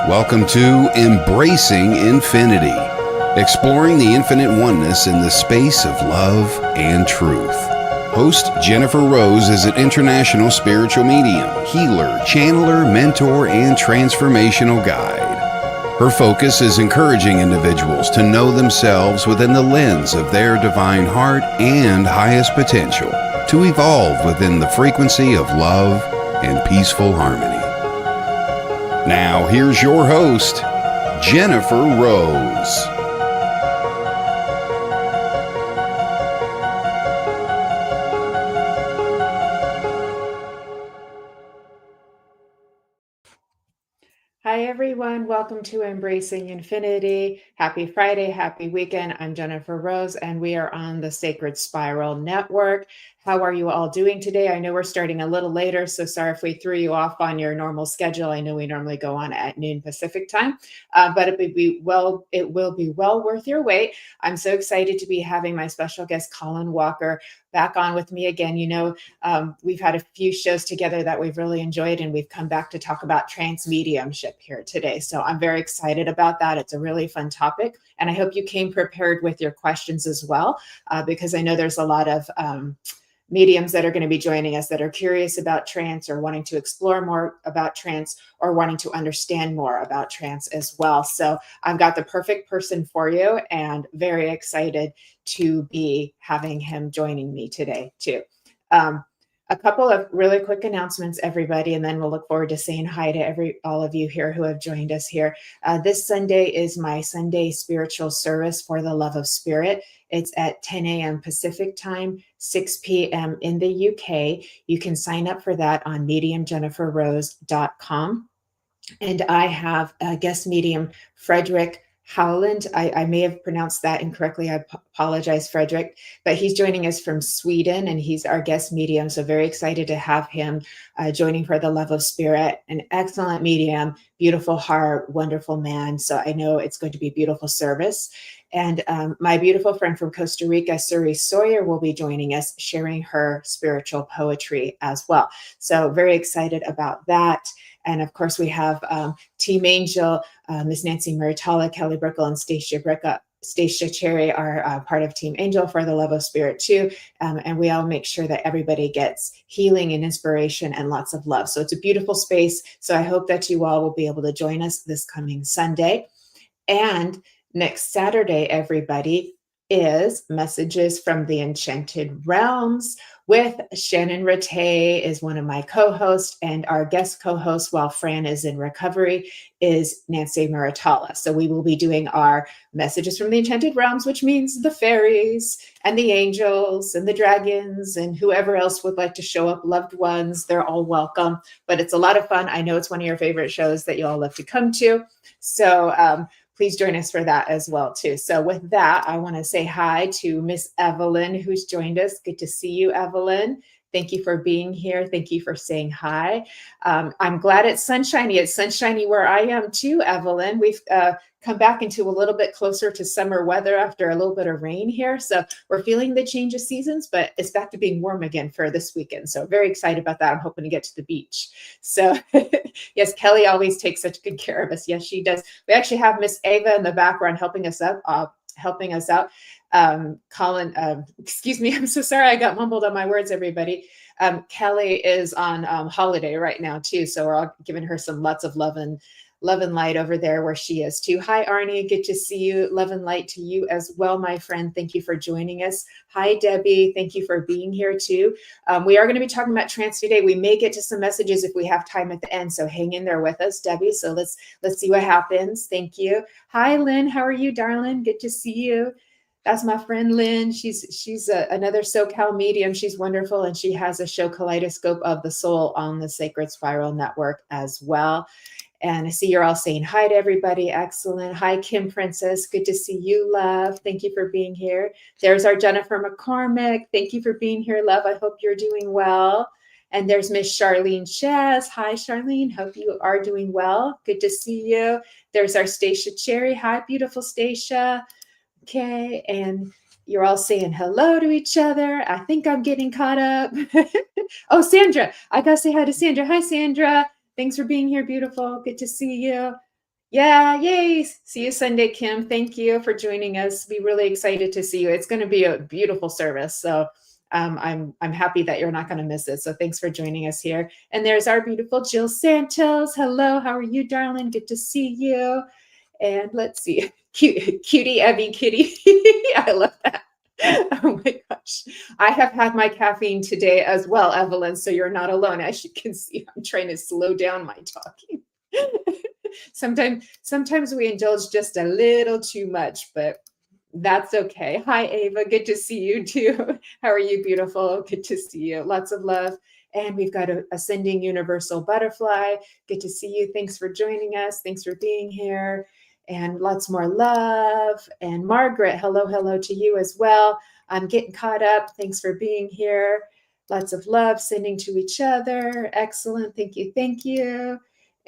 Welcome to Embracing Infinity, exploring the infinite oneness in the space of love and truth. Host Jennifer Rose is an international spiritual medium, healer, channeler, mentor, and transformational guide. Her focus is encouraging individuals to know themselves within the lens of their divine heart and highest potential, to evolve within the frequency of love and peaceful harmony. Now, here's your host, Jennifer Rose. Hi, everyone. Welcome to Embracing Infinity. Happy Friday. Happy weekend. I'm Jennifer Rose, and we are on the Sacred Spiral Network. How are you all doing today? I know we're starting a little later, so sorry if we threw you off on your normal schedule. I know we normally go on at noon Pacific time, but it will be well worth your wait. I'm so excited to be having my special guest, Colin Walker, back on with me again. You know, we've had a few shows together that we've really enjoyed, and we've come back to talk about trance mediumship here today. So I'm very excited about that. It's a really fun topic, and I hope you came prepared with your questions as well, because I know there's a lot of mediums that are going to be joining us that are curious about trance or wanting to explore more about trance or wanting to understand more about trance as well. So I've got the perfect person for you, and very excited to be having him joining me today too. A couple of really quick announcements, everybody, and then we'll look forward to saying hi to all of you here who have joined us here. This Sunday is my Sunday spiritual service for the love of spirit. It's at 10 a.m. Pacific time, 6 p.m. in the UK. You can sign up for that on mediumjenniferrose.com. And I have a guest medium, Frederick Howland. I may have pronounced that incorrectly. I apologize, Frederick, but he's joining us from Sweden, and he's our guest medium. So very excited to have him joining for the love of spirit. An excellent medium, beautiful heart, wonderful man. So I know it's going to be a beautiful service. And my beautiful friend from Costa Rica, Suri Sawyer, will be joining us, sharing her spiritual poetry as well. So very excited about that. And of course, we have Team Angel, Miss Nancy Maritala, Kelly Brickle, and Stacia Cherry are part of Team Angel for the love of spirit too. And we all make sure that everybody gets healing and inspiration and lots of love. So it's a beautiful space. So I hope that you all will be able to join us this coming Sunday. And next Saturday, everybody, is Messages from the Enchanted Realms with Shannon Rattay is one of my co-hosts, and our guest co-host while Fran is in recovery is Nancy Maritala. So we will be doing our Messages from the Enchanted Realms, which means the fairies and the angels and the dragons and whoever else would like to show up, loved ones, they're all welcome. But it's a lot of fun. I know it's one of your favorite shows that you all love to come to. So please join us for that as well, too. So with that, I want to say hi to Miss Evelyn, who's joined us. Good to see you, Evelyn. Thank you for being here. Thank you for saying hi. I'm glad it's sunshiny. It's sunshiny where I am too, Evelyn. We've come back into a little bit closer to summer weather after a little bit of rain here. So we're feeling the change of seasons, but it's back to being warm again for this weekend. So very excited about that. I'm hoping to get to the beach. So yes, Kelly always takes such good care of us. Yes, she does. We actually have Miss Ava in the background helping us out. Colin, excuse me, I'm so sorry I got mumbled on my words, everybody. Kelly is on holiday right now too, so we're all giving her some lots of love and light over there where she is too. Hi, Arnie, good to see you. Love and light to you as well, my friend. Thank you for joining us. Hi, Debbie. Thank you for being here too. We are going to be talking about trance today. We may get to some messages if we have time at the end, so hang in there with us, Debbie. So let's see what happens. Thank you. Hi, Lynn. How are you, darling? Good to see you. That's my friend Lynn. She's another SoCal medium. She's wonderful, and she has a show, Kaleidoscope of the Soul, on the Sacred Spiral Network as well. And I see you're all saying hi to everybody. Excellent. Hi, Kim Princess. Good to see you, love. Thank you for being here. There's our Jennifer McCormick. Thank you for being here, love. I hope you're doing well. And there's Miss Charlene Chess. Hi, Charlene. Hope you are doing well. Good to see you. There's our Stacia Cherry. Hi, beautiful Stacia. Okay. And you're all saying hello to each other. I think I'm getting caught up. Oh, Sandra. I got to say hi to Sandra. Hi, Sandra. Thanks for being here, beautiful. Good to see you. Yeah, yay. See you Sunday, Kim. Thank you for joining us. Be really excited to see you. It's going to be a beautiful service. So I'm happy that you're not going to miss it. So thanks for joining us here. And there's our beautiful Jill Santos. Hello, how are you, darling? Good to see you. And let's see, cutie Evie Kitty. I love that. Oh my gosh. I have had my caffeine today as well, Evelyn. So you're not alone. As you can see, I'm trying to slow down my talking. Sometimes we indulge just a little too much, but that's okay. Hi, Ava. Good to see you too. How are you, beautiful? Good to see you. Lots of love. And we've got a ascending universal butterfly. Good to see you. Thanks for joining us. Thanks for being here. And lots more love. And Margaret, hello, hello to you as well. I'm getting caught up. Thanks for being here. Lots of love sending to each other. Excellent. Thank you. Thank you.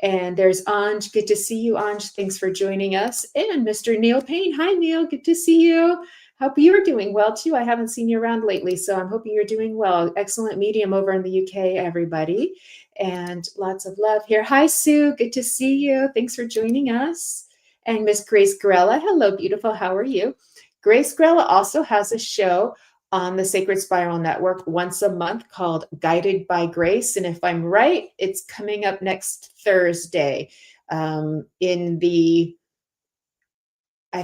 And there's Anj. Good to see you, Anj. Thanks for joining us. And Mr. Neil Payne. Hi, Neil. Good to see you. Hope you're doing well, too. I haven't seen you around lately, so I'm hoping you're doing well. Excellent medium over in the UK, everybody. And lots of love here. Hi, Sue. Good to see you. Thanks for joining us. And Miss Grace Grella. Hello, beautiful. How are you? Grace Grella also has a show on the Sacred Spiral Network once a month called Guided by Grace. And if I'm right, it's coming up next Thursday I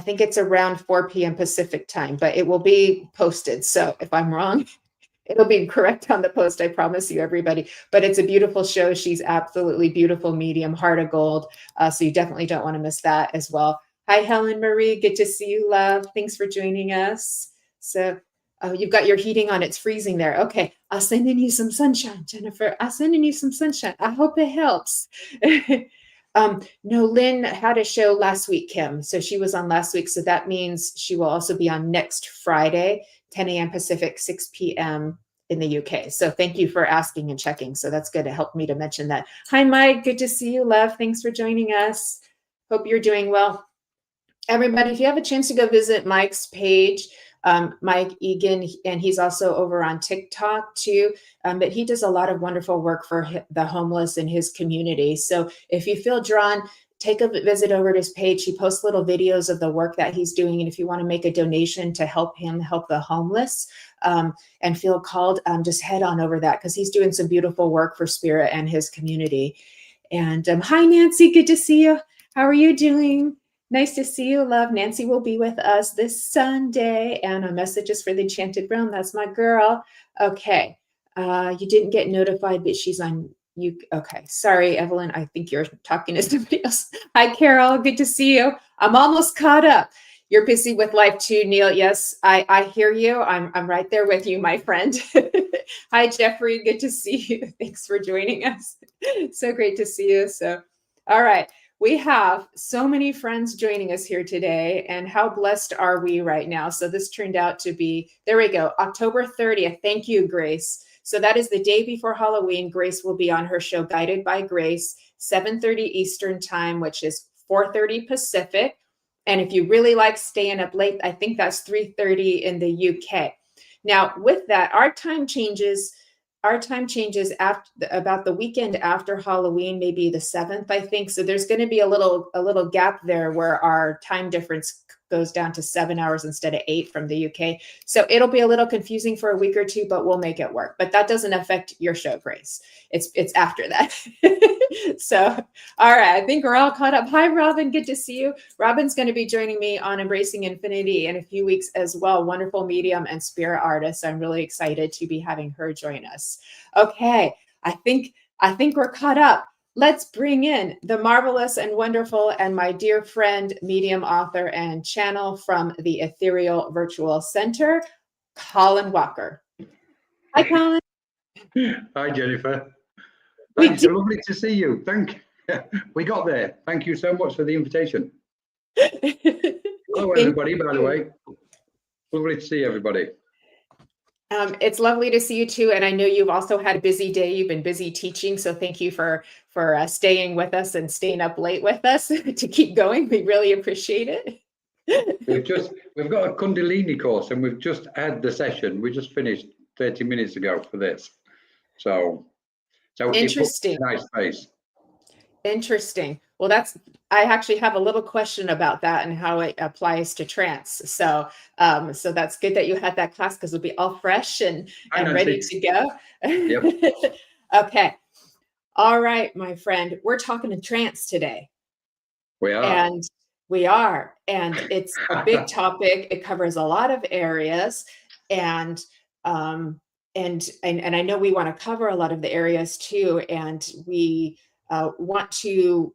think it's around 4 p.m. Pacific time, but it will be posted. So if I'm wrong, it'll be correct on the post. I promise you, everybody. But it's a beautiful show. She's absolutely beautiful medium, heart of gold. So you definitely don't want to miss that as well. Hi, Helen Marie. Good to see you, love. Thanks for joining us. So you've got your heating on. It's freezing there. Okay. I'll send in you some sunshine, Jennifer. I'll send in you some sunshine. I hope it helps. No, Lynn had a show last week, Kim. So she was on last week. So that means she will also be on next Friday, 10 a.m. Pacific, 6 p.m. in the UK. So thank you for asking and checking. So that's good. It helped me to mention that. Hi, Mike. Good to see you, love. Thanks for joining us. Hope you're doing well. Everybody, if you have a chance to go visit Mike's page, Mike Egan, and he's also over on TikTok too, but he does a lot of wonderful work for the homeless in his community. So if you feel drawn, take a visit over to his page. He posts little videos of the work that he's doing. And if you want to make a donation to help him help the homeless and feel called, just head on over that because he's doing some beautiful work for Spirit and his community. And hi, Nancy. Good to see you. How are you doing? Nice to see you, love. Nancy will be with us this Sunday. And a message is for the Enchanted Realm. That's my girl. Okay. You didn't get notified, but she's on you. Okay. Sorry, Evelyn. I think you're talking to somebody else. Hi, Carol. Good to see you. I'm almost caught up. You're busy with life too, Neil. Yes, I hear you. I'm right there with you, my friend. Hi, Jeffrey. Good to see you. Thanks for joining us. So great to see you. So, all right. We have so many friends joining us here today, and how blessed are we right now? So this turned out to be, there we go, October 30th. Thank you, Grace. So that is the day before Halloween. Grace will be on her show, Guided by Grace, 7:30 Eastern time, which is 4:30 Pacific. And if you really like staying up late, I think that's 3:30 in the UK. Now, with that, our time changes after about the weekend after Halloween, maybe the 7th, I think. So there's going to be a little gap there where our time difference goes down to 7 hours instead of 8 from the UK. So it'll be a little confusing for a week or two, but we'll make it work. But that doesn't affect your show, Grace. It's after that. So, all right. I think we're all caught up. Hi, Robin. Good to see you. Robin's going to be joining me on Embracing Infinity in a few weeks as well. Wonderful medium and spirit artist. I'm really excited to be having her join us. Okay. I think we're caught up. Let's bring in the marvelous and wonderful and my dear friend, medium, author, and channel from the Ethereal Virtual Center, Colin Walker. Hi, Colin. Hi, Jennifer. Thanks. Lovely to see you. We got there. Thank you so much for the invitation. Hello, everybody, by the way. Lovely to see everybody. It's lovely to see you too. And I know you've also had a busy day. You've been busy teaching. So thank you for staying with us and staying up late with us to keep going. We really appreciate it. We've got a Kundalini course and we've just had the session. We just finished 30 minutes ago for this. So Interesting. Nice space. Interesting. Well, I actually have a little question about that and how it applies to trance. So, so that's good that you had that class, because it'll be all fresh and ready to go. Yep. Okay. All right, my friend, we're talking to trance today. We are. And we are. And it's a big topic. It covers a lot of areas. And I know we want to cover a lot of the areas too. And we want to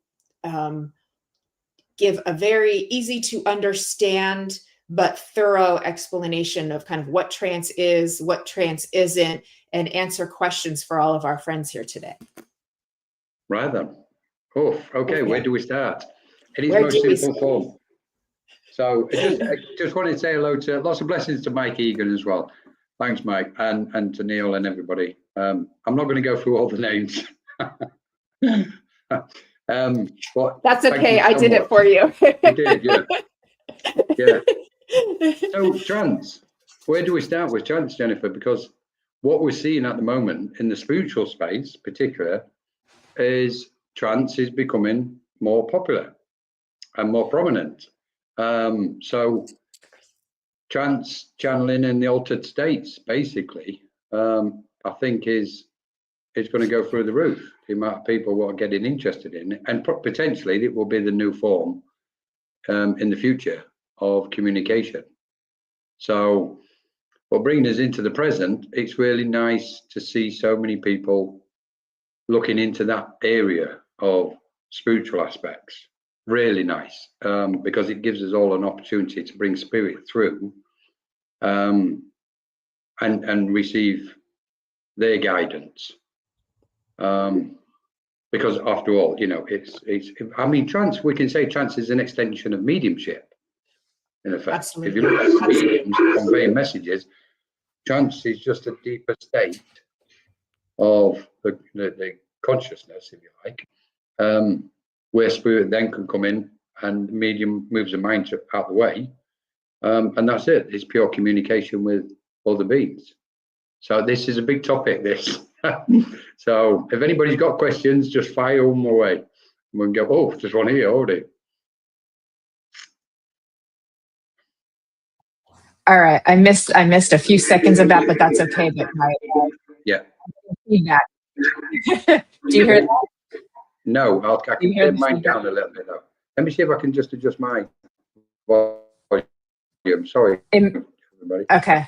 give a very easy to understand but thorough explanation of kind of what trance is, what trance isn't, and answer questions for all of our friends here today. Right then. Oh, okay. Where do we start? It is Where most do we simple form. So I just wanted to say hello to lots of blessings to Mike Egan as well. Thanks, Mike, and to Neil and everybody. I'm not going to go through all the names. But that's okay. I did it for you. You did, yeah. Yeah. So trance. Where do we start with trance, Jennifer? Because what we're seeing at the moment in the spiritual space, particular, is trance is becoming more popular and more prominent. So trance channeling in the altered states, basically, I think is going to go through the roof. The amount of people who are getting interested in it, and potentially it will be the new form in the future of communication. So, well, bringing us into the present, it's really nice to see so many people looking into that area of spiritual aspects. Really nice, because it gives us all an opportunity to bring spirit through and receive their guidance. Because after all, you know, I mean, trance, we can say trance is an extension of mediumship, in effect. Absolutely. If you look at mediums conveying messages, trance is just a deeper state of the consciousness, if you like, where spirit then can come in and medium moves the mind out the way. And that's it. It's pure communication with other beings. So this is a big topic, this. So if anybody's got questions, just fire them away. And we can go, oh, there's one here already. All right. I missed a few seconds of that, but that's okay. But Yeah. Feedback. Do you hear that? No, I can turn mine down a little bit though. Let me see if I can just adjust my volume. Sorry, everybody. Okay.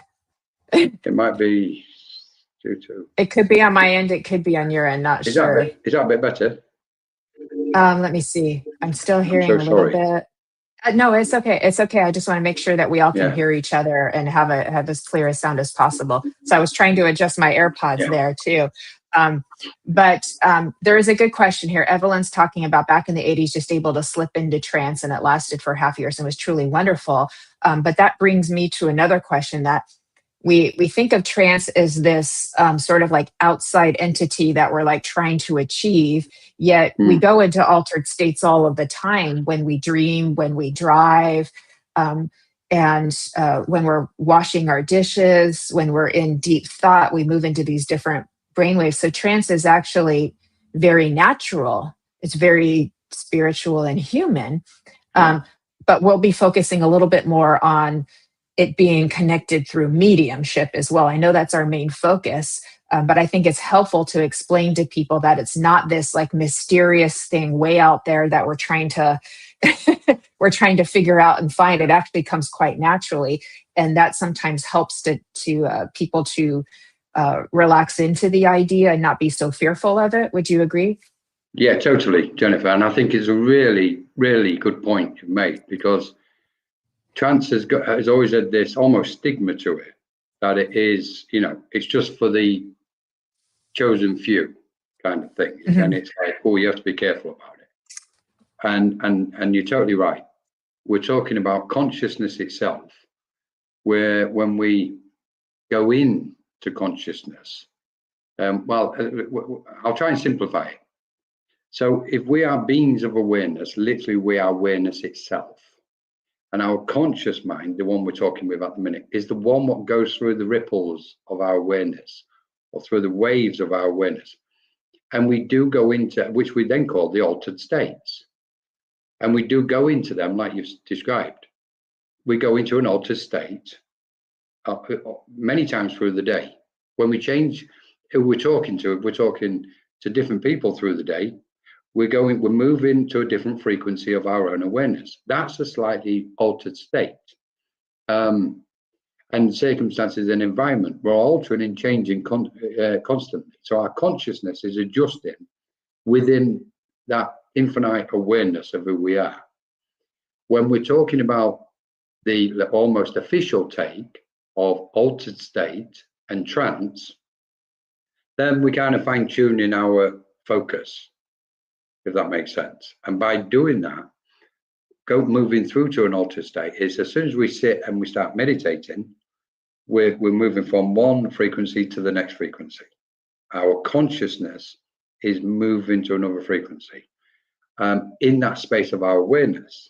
It might be due to. It could be on my end. It could be on your end. Not sure. Is that a bit better? Let me see. I'm still hearing a little bit. No, it's okay. It's okay. I just want to make sure that we all can hear each other and have as clear a sound as possible. So I was trying to adjust my AirPods there too. But there is a good question here. Evelyn's talking about back in the 80s, just able to slip into trance, and it lasted for half years and was truly wonderful. But that brings me to another question that we think of trance as this sort of like outside entity that we're like trying to achieve, yet we go into altered states all of the time when we dream, when we drive, and when we're washing our dishes, when we're in deep thought, we move into these different brainwaves. So trance is actually very natural. It's very spiritual and human. But we'll be focusing a little bit more on it being connected through mediumship as well. I know that's our main focus, but I think it's helpful to explain to people that it's not this like mysterious thing way out there that we're trying to figure out and find. It actually comes quite naturally, and that sometimes helps to people to relax into the idea and not be so fearful of it. Would you agree? Yeah, totally, Jennifer. And I think it's a really, really good point you've made, because trance has always had this almost stigma to it, that it is, you know, it's just for the chosen few kind of thing. Mm-hmm. And it's like, oh, you have to be careful about it. And you're totally right. We're talking about consciousness itself, where when we go in to consciousness, I'll try and simplify it. So if we are beings of awareness, literally we are awareness itself. And our conscious mind, the one we're talking with at the minute, is the one that goes through the ripples of our awareness, or through the waves of our awareness. And we do go into, which we then call the altered states. And we do go into them like you've described. We go into an altered state many times through the day. When we change who we're talking to, if we're talking to different people through the day, we're moving to a different frequency of our own awareness. That's a slightly altered state. And circumstances and environment, we're altering and changing constantly. So our consciousness is adjusting within that infinite awareness of who we are. When we're talking about the almost official take of altered state and trance, then we kind of fine tune in our focus, if that makes sense. And by doing that, moving through to an altered state is as soon as we sit and we start meditating, we're moving from one frequency to the next frequency. Our consciousness is moving to another frequency in that space of our awareness.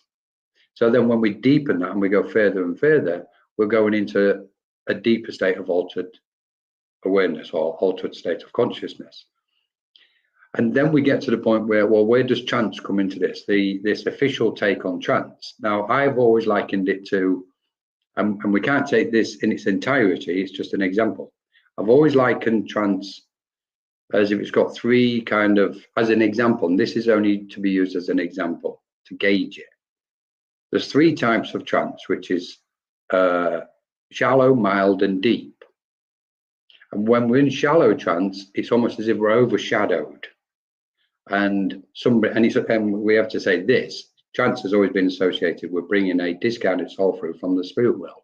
So then when we deepen that and we go further and further, we're going into a deeper state of altered awareness or altered state of consciousness. And then we get to the point where, well, where does trance come into this? This official take on trance. Now, I've always likened it to, and we can't take this in its entirety, it's just an example. I've always likened trance as if it's got three kind of, as an example, and this is only to be used as an example to gauge it. There's three types of trance, which is shallow, mild, and deep. And when we're in shallow trance, it's almost as if we're overshadowed. And we have to say this, trance has always been associated with bringing a discounted soul through from the spirit world.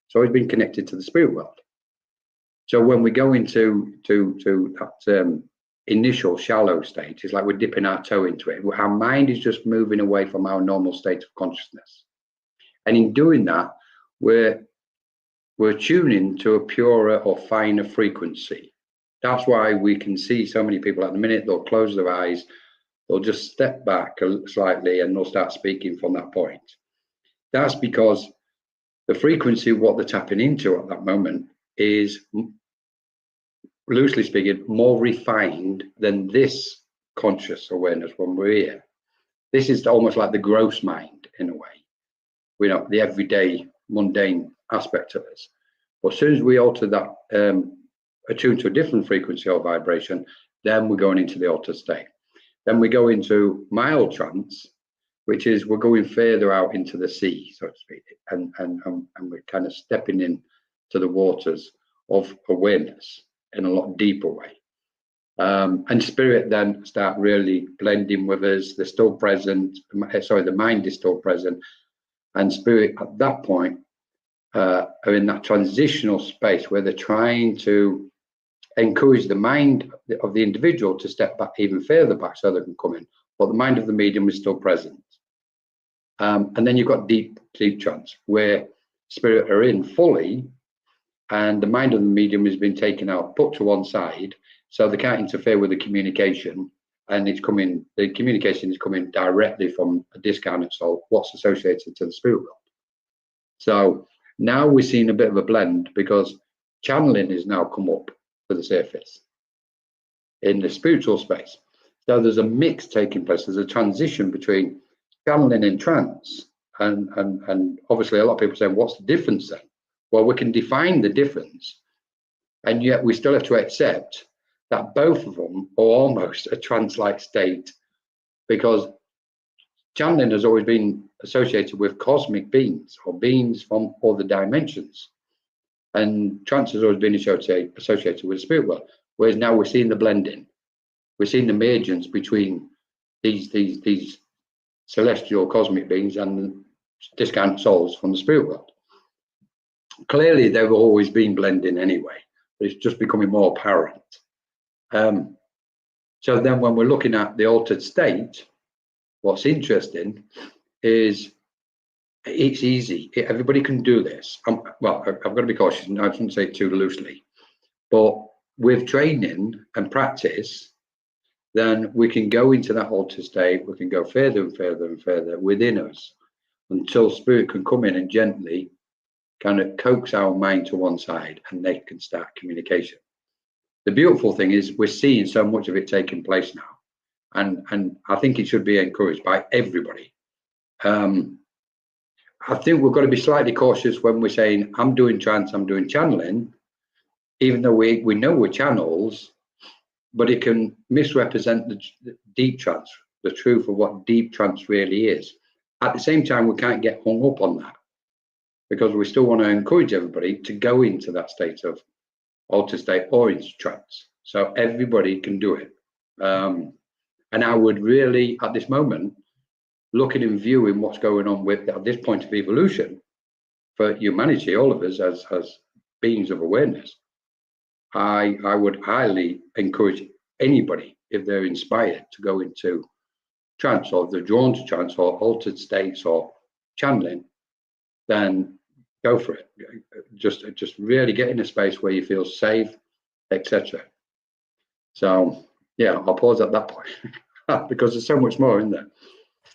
It's always been connected to the spirit world. So when we go into that initial shallow state, it's like we're dipping our toe into it. Our mind is just moving away from our normal state of consciousness. And in doing that, we're tuning to a purer or finer frequency. That's why we can see so many people at the minute, they'll close their eyes, they'll just step back slightly and they'll start speaking from that point. That's because the frequency, what they're tapping into at that moment is, loosely speaking, more refined than this conscious awareness when we're here. This is almost like the gross mind in a way. We know the everyday mundane aspect of us. But as soon as we alter that, attune to a different frequency or vibration, then we're going into the altered state. Then we go into mild trance, which is we're going further out into the sea, so to speak, and we're kind of stepping in to the waters of awareness in a lot deeper way. And spirit then start really blending with us. They're still present. The mind is still present, and spirit at that point are in that transitional space where they're trying to encourage the mind of the individual to step back even further back so they can come in, but the mind of the medium is still present. And then you've got deep trance where spirit are in fully and the mind of the medium has been taken out, put to one side, so they can't interfere with the communication, and the communication is coming directly from a discarnate soul, what's associated to the spirit world. So now we're seeing a bit of a blend because channeling has now come up to the surface in the spiritual space. So there's a mix taking place. There's a transition between channeling and trance. And obviously a lot of people say, what's the difference then? Well, we can define the difference, and yet we still have to accept that both of them are almost a trance-like state, because channeling has always been associated with cosmic beings or beings from other dimensions, and trance has always been associated with the spirit world. Whereas now we're seeing the blending, we're seeing the emergence between these celestial cosmic beings and discarnate souls from the spirit world. Clearly, they've always been blending anyway, but it's just becoming more apparent. So then when we're looking at the altered state, what's interesting is it's easy. Everybody can do this. Well, I've got to be cautious. I shouldn't say it too loosely. But with training and practice, then we can go into that altered state. We can go further and further and further within us until spirit can come in and gently kind of coax our mind to one side and they can start communication. The beautiful thing is we're seeing so much of it taking place now. And I think it should be encouraged by everybody. I think we've got to be slightly cautious when we're saying, I'm doing trance, I'm doing channeling, even though we know we're channels, but it can misrepresent the deep trance, the truth of what deep trance really is. At the same time, we can't get hung up on that, because we still want to encourage everybody to go into that state of altered state or into trance. So everybody can do it. And I would really, at this moment, looking and viewing what's going on with, at this point of evolution, for humanity, all of us as beings of awareness, I would highly encourage anybody, if they're inspired, to go into trance, or if they're drawn to trance or altered states or channeling, then go for it. Just really get in a space where you feel safe, etc. So yeah, I'll pause at that point because there's so much more in there.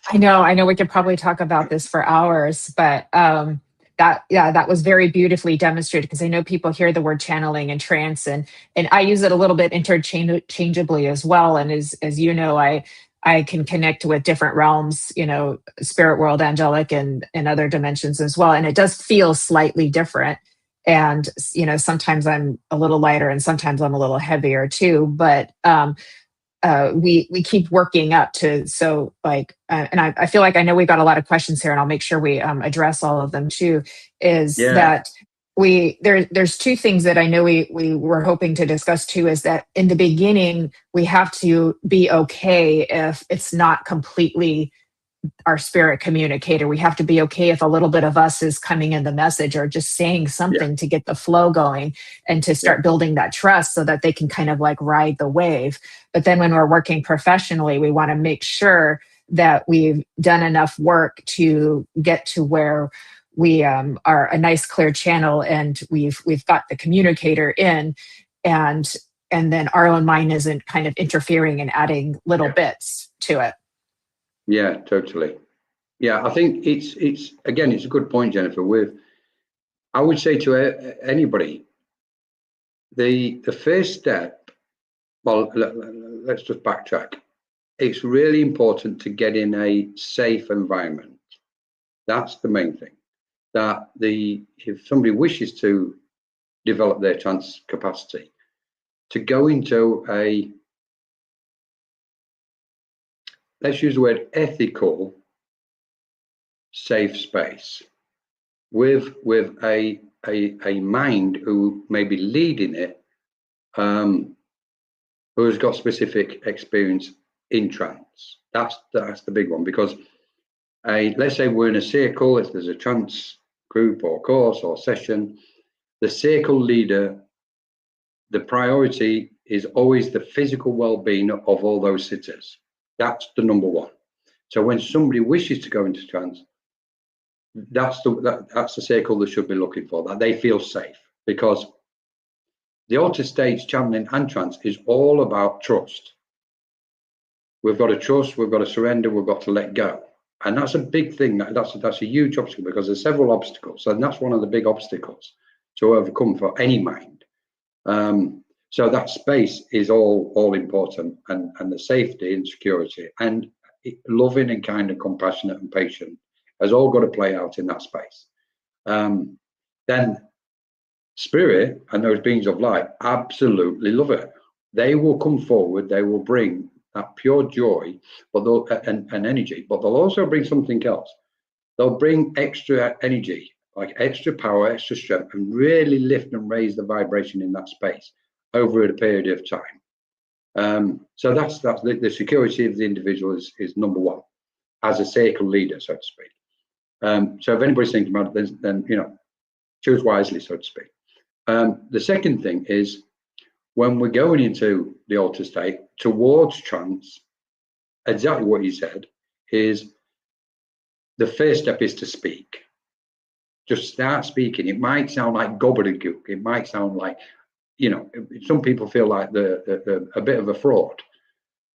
I know we could probably talk about this for hours, but that was very beautifully demonstrated, because I know people hear the word channeling and trance, and I use it a little bit interchangeably as well. And as you know, I can connect with different realms, spirit world, angelic, and other dimensions as well. And it does feel slightly different. And, sometimes I'm a little lighter and sometimes I'm a little heavier too. But we keep working up to, so like, and I feel like I know we've got a lot of questions here, and I'll make sure we address all of them too, that there's two things that I know we were hoping to discuss too, is that in the beginning, we have to be okay if it's not completely our spirit communicator. We have to be okay if a little bit of us is coming in the message or just saying something to get the flow going and to start building that trust, so that they can kind of like ride the wave. But then when we're working professionally, we want to make sure that we've done enough work to get to where we are a nice clear channel, and we've got the communicator in, and then our own mind isn't kind of interfering and adding little bits to it. Yeah, totally. Yeah, I think it's again, it's a good point, Jennifer. I would say to anybody, the first step, well, let's just backtrack. It's really important to get in a safe environment. That's the main thing. That if somebody wishes to develop their trance capacity, to go into a, let's use the word ethical, safe space with a mind who may be leading it, who has got specific experience in trance. That's the big one, because let's say we're in a circle, if there's a trance group or course or session, the circle leader, the priority is always the physical well-being of all those sitters. That's the number one. So when somebody wishes to go into trance, that's the circle they should be looking for, that they feel safe, because the altered states, channeling and trance is all about trust. We've got to trust, we've got to surrender, we've got to let go. And that's a big thing. That's a huge obstacle, because there's several obstacles, and that's one of the big obstacles to overcome for any mind. So that space is all important, and the safety and security and loving and kind and compassionate and patient has all got to play out in that space. Then spirit and those beings of light absolutely love it. They will come forward, they will bring that pure joy, and energy, but they'll also bring something else. They'll bring extra energy, like extra power, extra strength, and really lift and raise the vibration in that space over a period of time. So that's the security of the individual is number one, as a circle leader, so to speak. So if anybody's thinking about it, then choose wisely, so to speak. The second thing is, when we're going into the altered state towards trance, exactly what you said, is the first step is to speak. Just start speaking. It might sound like gobbledygook. It might sound like, some people feel like they're a bit of a fraud,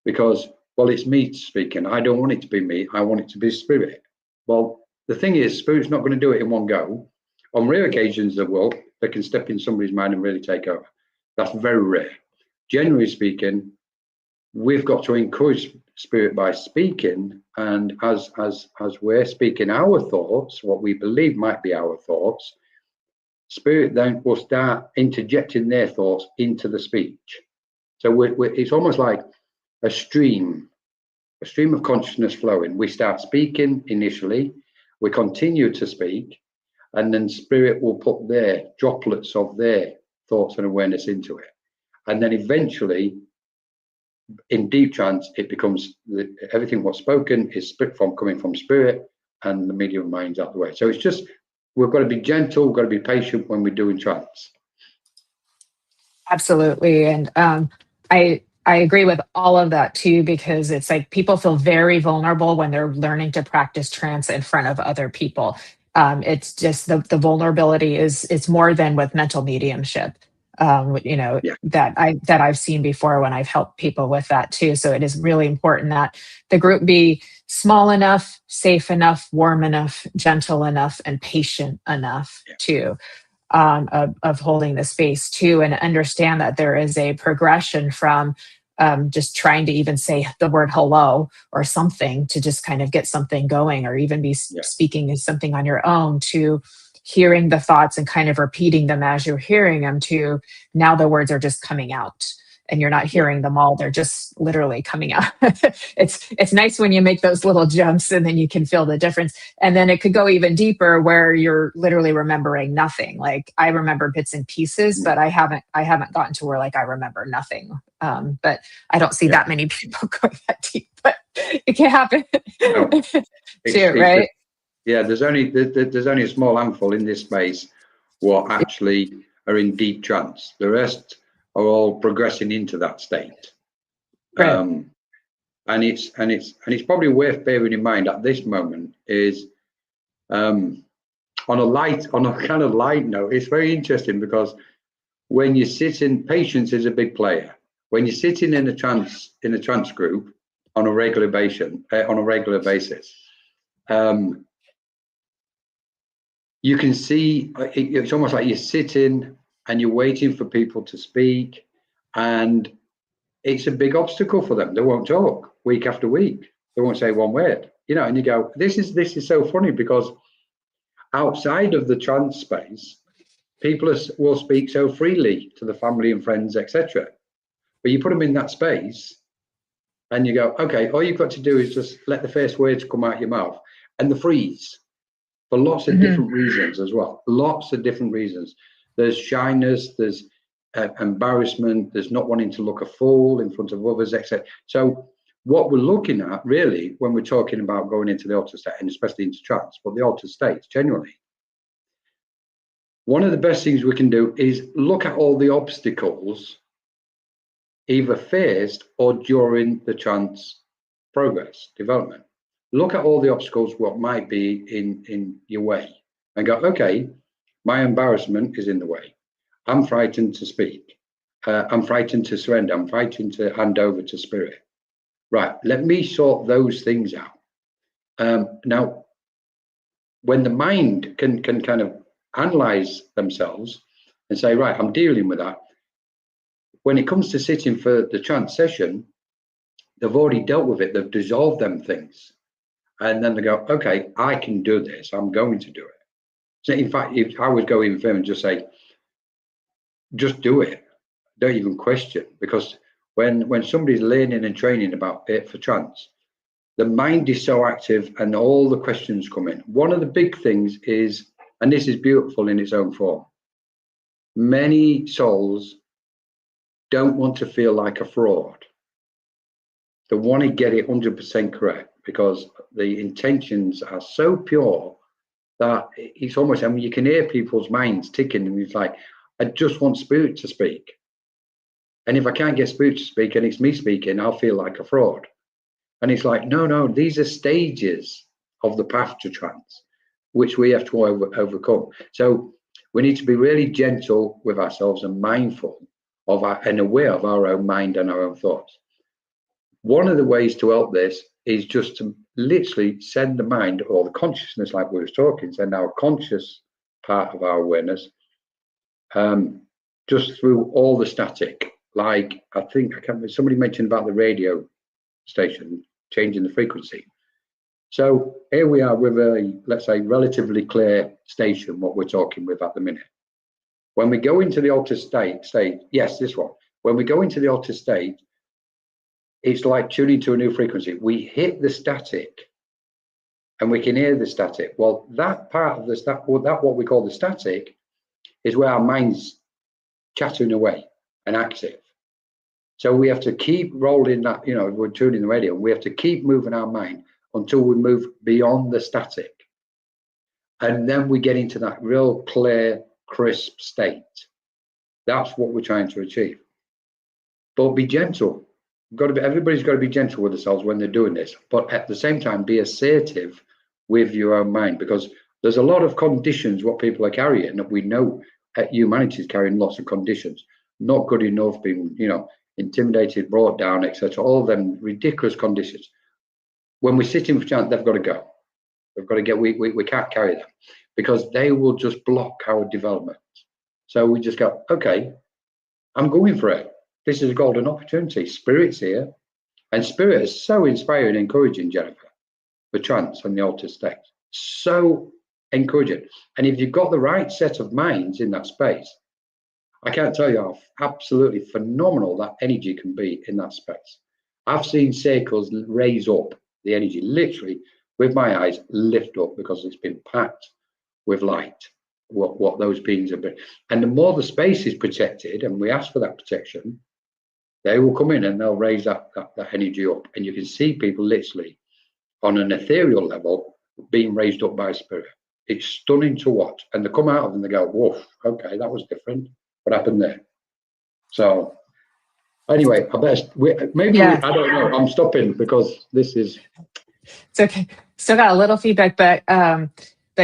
because, well, it's me speaking. I don't want it to be me. I want it to be spirit. Well, the thing is, spirit's not going to do it in one go. On rare occasions of the world, they can step in somebody's mind and really take over. That's very rare. Generally speaking, we've got to encourage spirit by speaking, and as we're speaking our thoughts, what we believe might be our thoughts, spirit then will start interjecting their thoughts into the speech. So it's almost like a stream of consciousness flowing. We start speaking initially, we continue to speak, and then spirit will put their droplets of their thoughts and awareness into it. And then eventually, in deep trance, it becomes everything what's spoken is coming from spirit, and the medium mind's out the way. So it's just, we've got to be gentle, we've got to be patient when we're doing trance. Absolutely. And I agree with all of that too, because it's like people feel very vulnerable when they're learning to practice trance in front of other people. It's just the vulnerability it's more than with mental mediumship. Yeah. that I've seen before when I've helped people with that too. So it is really important that the group be small enough, safe enough, warm enough, gentle enough, and patient enough too. Of holding the space too, and understand that there is a progression from just trying to even say the word hello or something to just kind of get something going, or even be speaking something on your own, to hearing the thoughts and kind of repeating them as you're hearing them, to now the words are just coming out and you're not hearing them all, they're just literally coming out. It's nice when you make those little jumps and then you can feel the difference. And then it could go even deeper where you're literally remembering nothing. Like I remember bits and pieces, but I haven't gotten to where like I remember nothing. But I don't see that many people going that deep, but it can happen. No, right? There's only a small handful in this space what actually are in deep trance. The rest are all progressing into that state. Right. And it's probably worth bearing in mind at this moment is on a kind of light note, it's very interesting because when you sit in, patience is a big player. When you're sitting in a trance group on a regular basis, you can see it's almost like you're sitting and you're waiting for people to speak, and it's a big obstacle for them. They won't talk week after week. They won't say one word, and you go, this is so funny, because outside of the trance space, people will speak so freely to the family and friends, etc. But you put them in that space and you go, okay, all you've got to do is just let the first words come out your mouth, and they freeze for lots of different reasons as well. Lots of different reasons. There's shyness, there's embarrassment, there's not wanting to look a fool in front of others, etc. So what we're looking at really when we're talking about going into the altered state, and especially into trance, but the altered states generally, one of the best things we can do is look at all the obstacles either faced or during the trance progress, development. Look at all the obstacles what might be in your way and go, okay, my embarrassment is in the way. I'm frightened to speak. I'm frightened to surrender. I'm frightened to hand over to spirit. Right, let me sort those things out. Now, when the mind can kind of analyze themselves and say, right, I'm dealing with that. When it comes to sitting for the trance session, they've already dealt with it. They've dissolved them things. And then they go, okay, I can do this. I'm going to do it. So in fact, if I would go even further and just say, just do it. Don't even question. Because when somebody's learning and training about it for trance, the mind is so active and all the questions come in. One of the big things is, and this is beautiful in its own form, many souls don't want to feel like a fraud. They want to get it 100% correct because the intentions are so pure that it's almost, I mean, you can hear people's minds ticking, and it's like, I just want spirit to speak. And if I can't get spirit to speak and it's me speaking, I'll feel like a fraud. And it's like, no, these are stages of the path to trance, which we have to overcome. So we need to be really gentle with ourselves and mindful of and aware of our own mind and our own thoughts. One of the ways to help this is just to literally send the mind, or the consciousness, like we were talking, send our conscious part of our awareness just through all the static. like, I think, I can't remember, somebody mentioned about the radio station changing the frequency. So here we are with a, let's say, relatively clear station, what we're talking with at the minute. When we go into the altered state, yes, this one. When we go into the altered state, it's like tuning to a new frequency. We hit the static and we can hear the static. Well, that part of the static, what we call the static, is where our mind's chattering away and active. So we have to keep rolling that, you know, we're tuning the radio, we have to keep moving our mind until we move beyond the static. And then we get into that real clear, crisp state. That's what we're trying to achieve. But be gentle. Everybody's got to be gentle with themselves when they're doing this. But at the same time, be assertive with your own mind, because there's a lot of conditions what people are carrying that we know humanity is carrying lots of conditions. Not good enough, being, you know, intimidated, brought down, etc. All of them ridiculous conditions. When we're sitting for chance, they've got to go. We've got to get. We can't carry them because they will just block our development. So we just go, okay, I'm going for it. This is a golden opportunity. Spirit's here, and Spirit is so inspiring and encouraging, Jennifer, the trance and the altered state. So encouraging. And if you've got the right set of minds in that space, I can't tell you how absolutely phenomenal that energy can be in that space. I've seen circles raise up the energy, literally with my eyes lift up, because it's been packed with light, what those beings have been. And the more the space is protected, and we ask for that protection, they will come in and they'll raise that energy up. And you can see people literally on an ethereal level being raised up by Spirit. It's stunning to watch. And they come out of them and they go, woof, okay, that was different. What happened there? So anyway, I best I don't know. I'm stopping because this is. It's okay. Still got a little feedback, but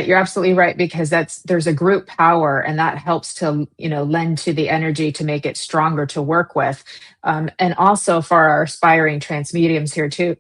you're absolutely right, because there's a group power, and that helps to, you know, lend to the energy to make it stronger to work with, and also for our aspiring trance mediums here too.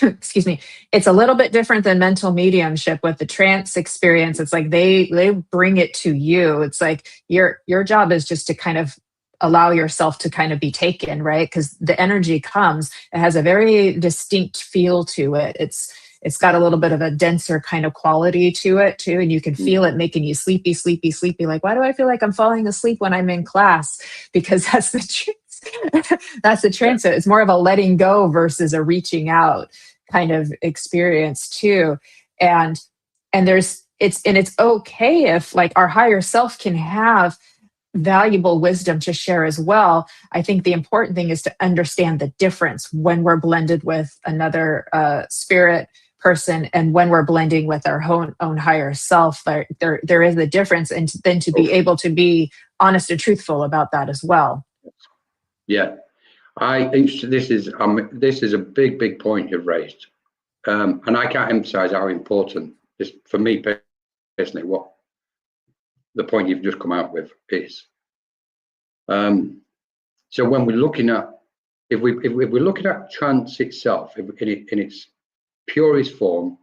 Excuse me. It's a little bit different than mental mediumship with the trance experience. It's like they bring it to you. It's like your job is just to kind of allow yourself to kind of be taken, right? Because the energy comes, it has a very distinct feel to it. It's got a little bit of a denser kind of quality to it too, and you can feel it making you sleepy. Like, why do I feel like I'm falling asleep when I'm in class? Because that's the truth. That's the trance. It's more of a letting go versus a reaching out kind of experience too. And it's okay if, like, our higher self can have valuable wisdom to share as well. I think the important thing is to understand the difference when we're blended with another spirit person and when we're blending with our own higher self. There is a difference, and then to be able to be honest and truthful about that as well. Yeah, I think this is a big point you've raised, and I can't emphasize how important this, for me personally, what the point you've just come out with is. So when we're looking at, if we're looking at trance itself in its purest form,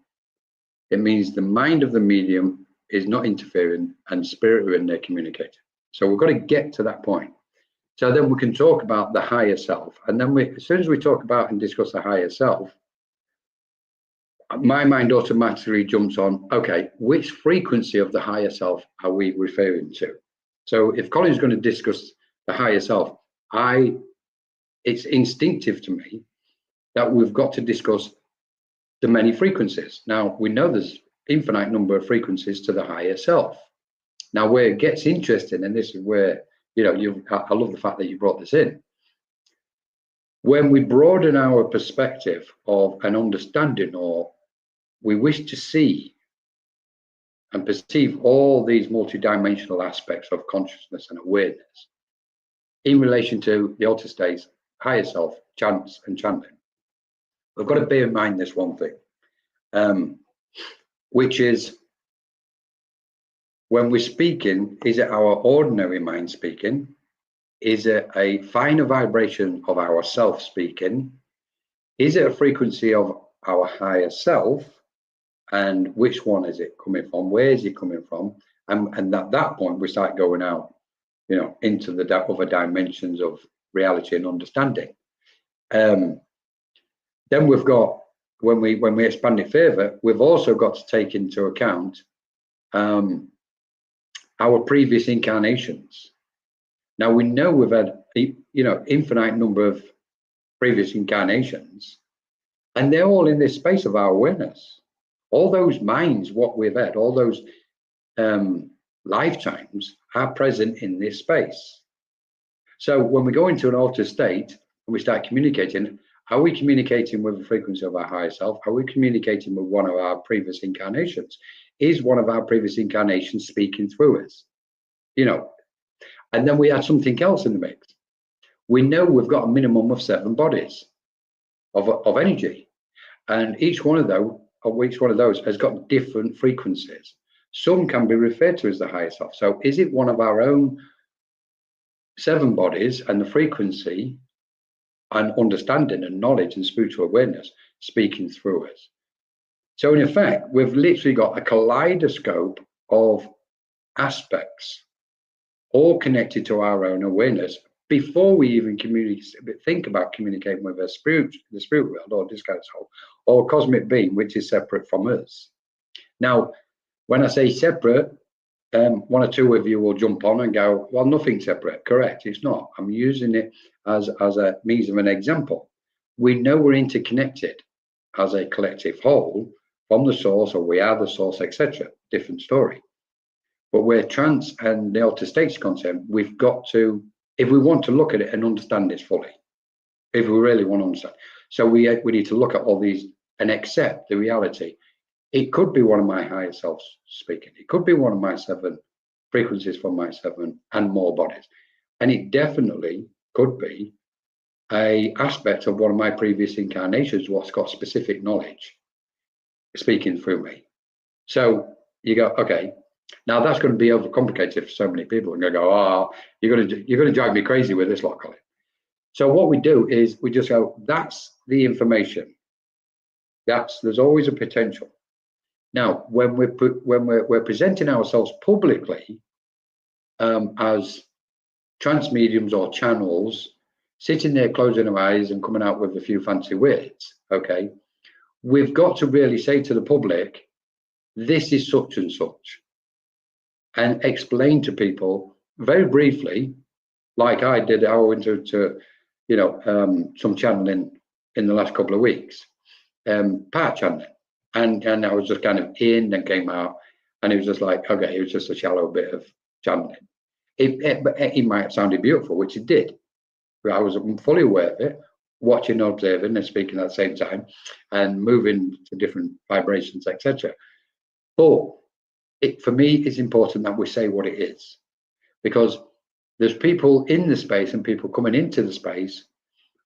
it means the mind of the medium is not interfering and spirit are in there communicating. So we've got to get to that point. So then we can talk about the higher self. And then as soon as we talk about and discuss the higher self, my mind automatically jumps on, okay, which frequency of the higher self are we referring to? So if Colin's going to discuss the higher self, it's instinctive to me that we've got to discuss the many frequencies. Now, we know there's infinite number of frequencies to the higher self. Now, where it gets interesting, and this is where, you know, I love the fact that you brought this in. When we broaden our perspective of an understanding, or we wish to see and perceive all these multidimensional aspects of consciousness and awareness in relation to the altered states, higher self, chance and chanting, we've got to bear in mind this one thing, which is, when we're speaking, is it our ordinary mind speaking? Is it a finer vibration of our self speaking? Is it a frequency of our higher self? And which one is it coming from? Where is it coming from? And at that point, we start going out, you know, into the other dimensions of reality and understanding. Then we've got, when we expand it further, we've also got to take into account our previous incarnations. Now we know we've had, you know, infinite number of previous incarnations, and they're all in this space of our awareness. All those minds, what we've had, all those lifetimes are present in this space. So when we go into an altered state and we start communicating, are we communicating with the frequency of our higher self? Are we communicating with one of our previous incarnations? Is one of our previous incarnations speaking through us? You know, and then we add something else in the mix. We know we've got a minimum of 7 bodies of energy, and each one of those has got different frequencies. Some can be referred to as the higher self. So is it one of our own 7 bodies and the frequency and understanding and knowledge and spiritual awareness speaking through us? So in effect, we've literally got a kaleidoscope of aspects all connected to our own awareness before we even think about communicating with the spirit world or this kind of soul or cosmic being, which is separate from us. Now, when I say separate, 1 or 2 of you will jump on and go, well, nothing's separate. Correct, it's not. I'm using it as a means of an example. We know we're interconnected as a collective whole from the source, or we are the source, etc. Different story. But where trance and the altered states concerned, we've got to, if we want to look at it and understand this fully, if we really want to understand. So we need to look at all these and accept the reality. It could be one of my higher selves speaking. It could be one of my 7 frequencies from my 7 and more bodies. And it definitely could be an aspect of one of my previous incarnations, what's got specific knowledge speaking through me. So you go, okay, now that's going to be overcomplicated for so many people. And they go, oh, you're going to drive me crazy with this lot, Colin. So what we do is we just go, that's the information. There's always a potential. Now, when we're presenting ourselves publicly as trance mediums or channels, sitting there closing our eyes and coming out with a few fancy words, okay, we've got to really say to the public, this is such and such, and explain to people very briefly, like I did. I went to you know, some channeling in the last couple of weeks, part channeling. And I was just kind of in and came out, and it was just like, okay, it was just a shallow bit of channeling. It might have sounded beautiful, which it did. But I was fully aware of it, watching, observing, and speaking at the same time, and moving to different vibrations, etc. But for me, it's important that we say what it is, because there's people in the space and people coming into the space.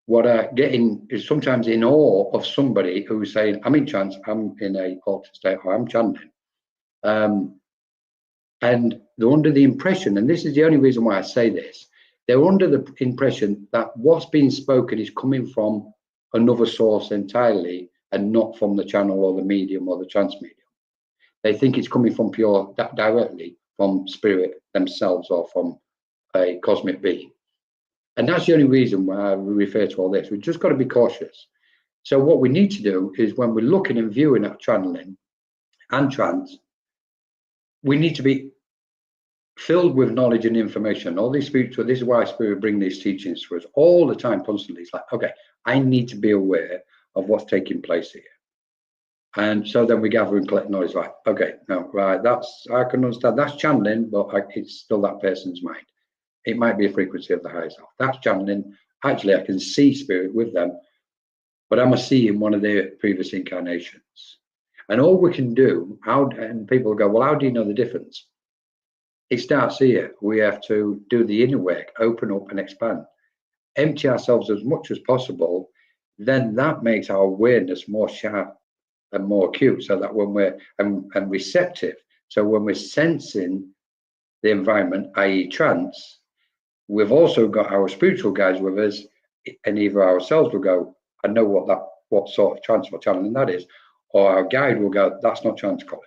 What are getting is sometimes in awe of somebody who's saying, I'm in trance, I'm in a altered state, or I'm channeling. And they're under the impression, and this is the only reason why I say this, they're under the impression that what's being spoken is coming from another source entirely and not from the channel or the medium or the trance medium. They think it's coming from directly from spirit themselves or from a cosmic being. And that's the only reason why we refer to all this. We've just got to be cautious. So what we need to do is, when we're looking and viewing at channeling and trance, we need to be filled with knowledge and information. All these spiritual, this is why Spirit bring these teachings to us all the time, constantly. It's like, okay, I need to be aware of what's taking place here. And so then we gather and collect knowledge, like, okay, no, right, I can understand, that's channeling, but it's still that person's mind. It might be a frequency of the higher self. That's channeling. Actually, I can see spirit with them, but I'm seeing one of their previous incarnations. And all we can do, and people go, well, how do you know the difference? It starts here. We have to do the inner work, open up and expand, empty ourselves as much as possible. Then that makes our awareness more sharp and more acute, so that when we're and receptive, so when we're sensing the environment, i.e. trance, we've also got our spiritual guides with us, and either ourselves will go, I know what sort of trance or channeling that is, or our guide will go, that's not trance, Colin.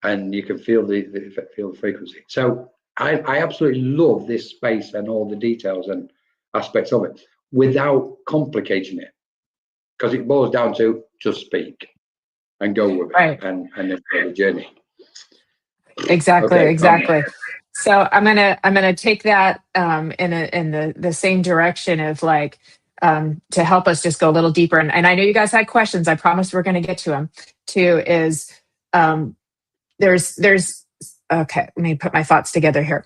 And you can feel the frequency. So I absolutely love this space and all the details and aspects of it without complicating it, because it boils down to just speak and go with it, Right. and enjoy the journey. Exactly. Okay, Exactly. So I'm gonna take that in the same direction of like to help us just go a little deeper. And I know you guys had questions. I promise we're going to get to them. Too is there's okay. Let me put my thoughts together here.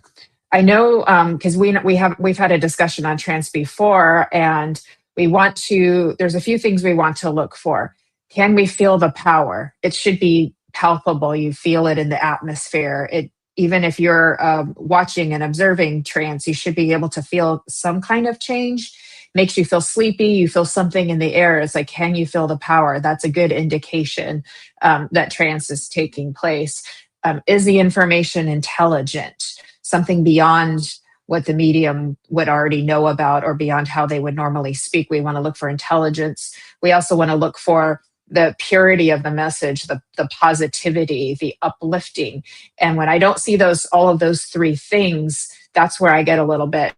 I know because we've had a discussion on trance before, and we want to. There's a few things we want to look for. Can we feel the power? It should be palpable. You feel it in the atmosphere. Even if you're watching and observing trance, you should be able to feel some kind of change. Makes you feel sleepy. You feel something in the air. It's like, can you feel the power? That's a good indication that trance is taking place. Is the information intelligent? Something beyond what the medium would already know about or beyond how they would normally speak. We want to look for intelligence. We also want to look for the purity of the message, the positivity, the uplifting. And when I don't see all of those three things, that's where I get a little bit,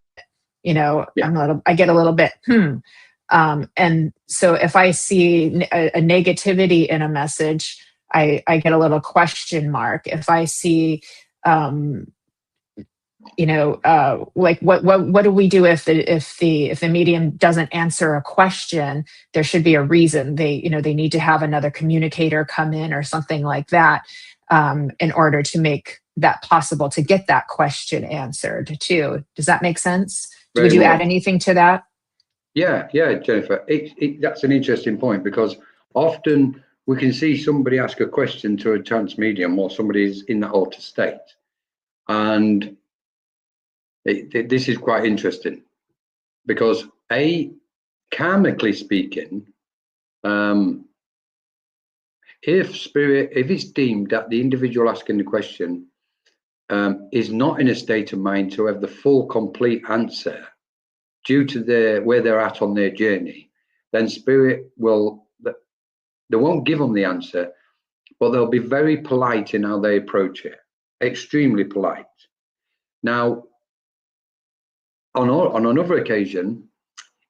I get a little bit, and so if I see a negativity in a message, I get a little question mark. If I see, like what do we do if the medium doesn't answer a question? There should be a reason. They need to have another communicator come in or something like that in order to make that possible, to get that question answered too. Does that make sense? Would you add anything to that? Yeah, Jennifer. That's an interesting point, because often we can see somebody ask a question to a trance medium, or somebody's in that altered state, and this is quite interesting, because karmically speaking, if it's deemed that the individual asking the question is not in a state of mind to have the full, complete answer due to where they're at on their journey, then spirit they won't give them the answer, but they'll be very polite in how they approach it, extremely polite. Now, on another occasion,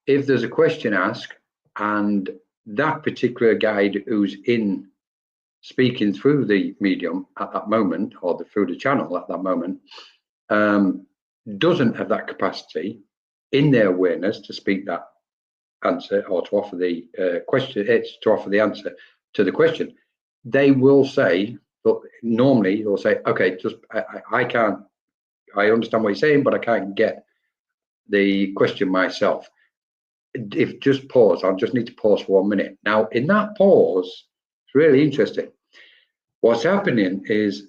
if there's a question asked and that particular guide who's in speaking through the medium at that moment, or through the channel at that moment, doesn't have that capacity in their awareness to speak that answer, or to offer the question, to offer the answer to the question, they will say, but normally they'll say, okay, just I can't, I understand what you're saying, but I can't get the question myself. If just pause, I'll just need to pause for 1 minute. Now, in that pause, it's really interesting. What's happening is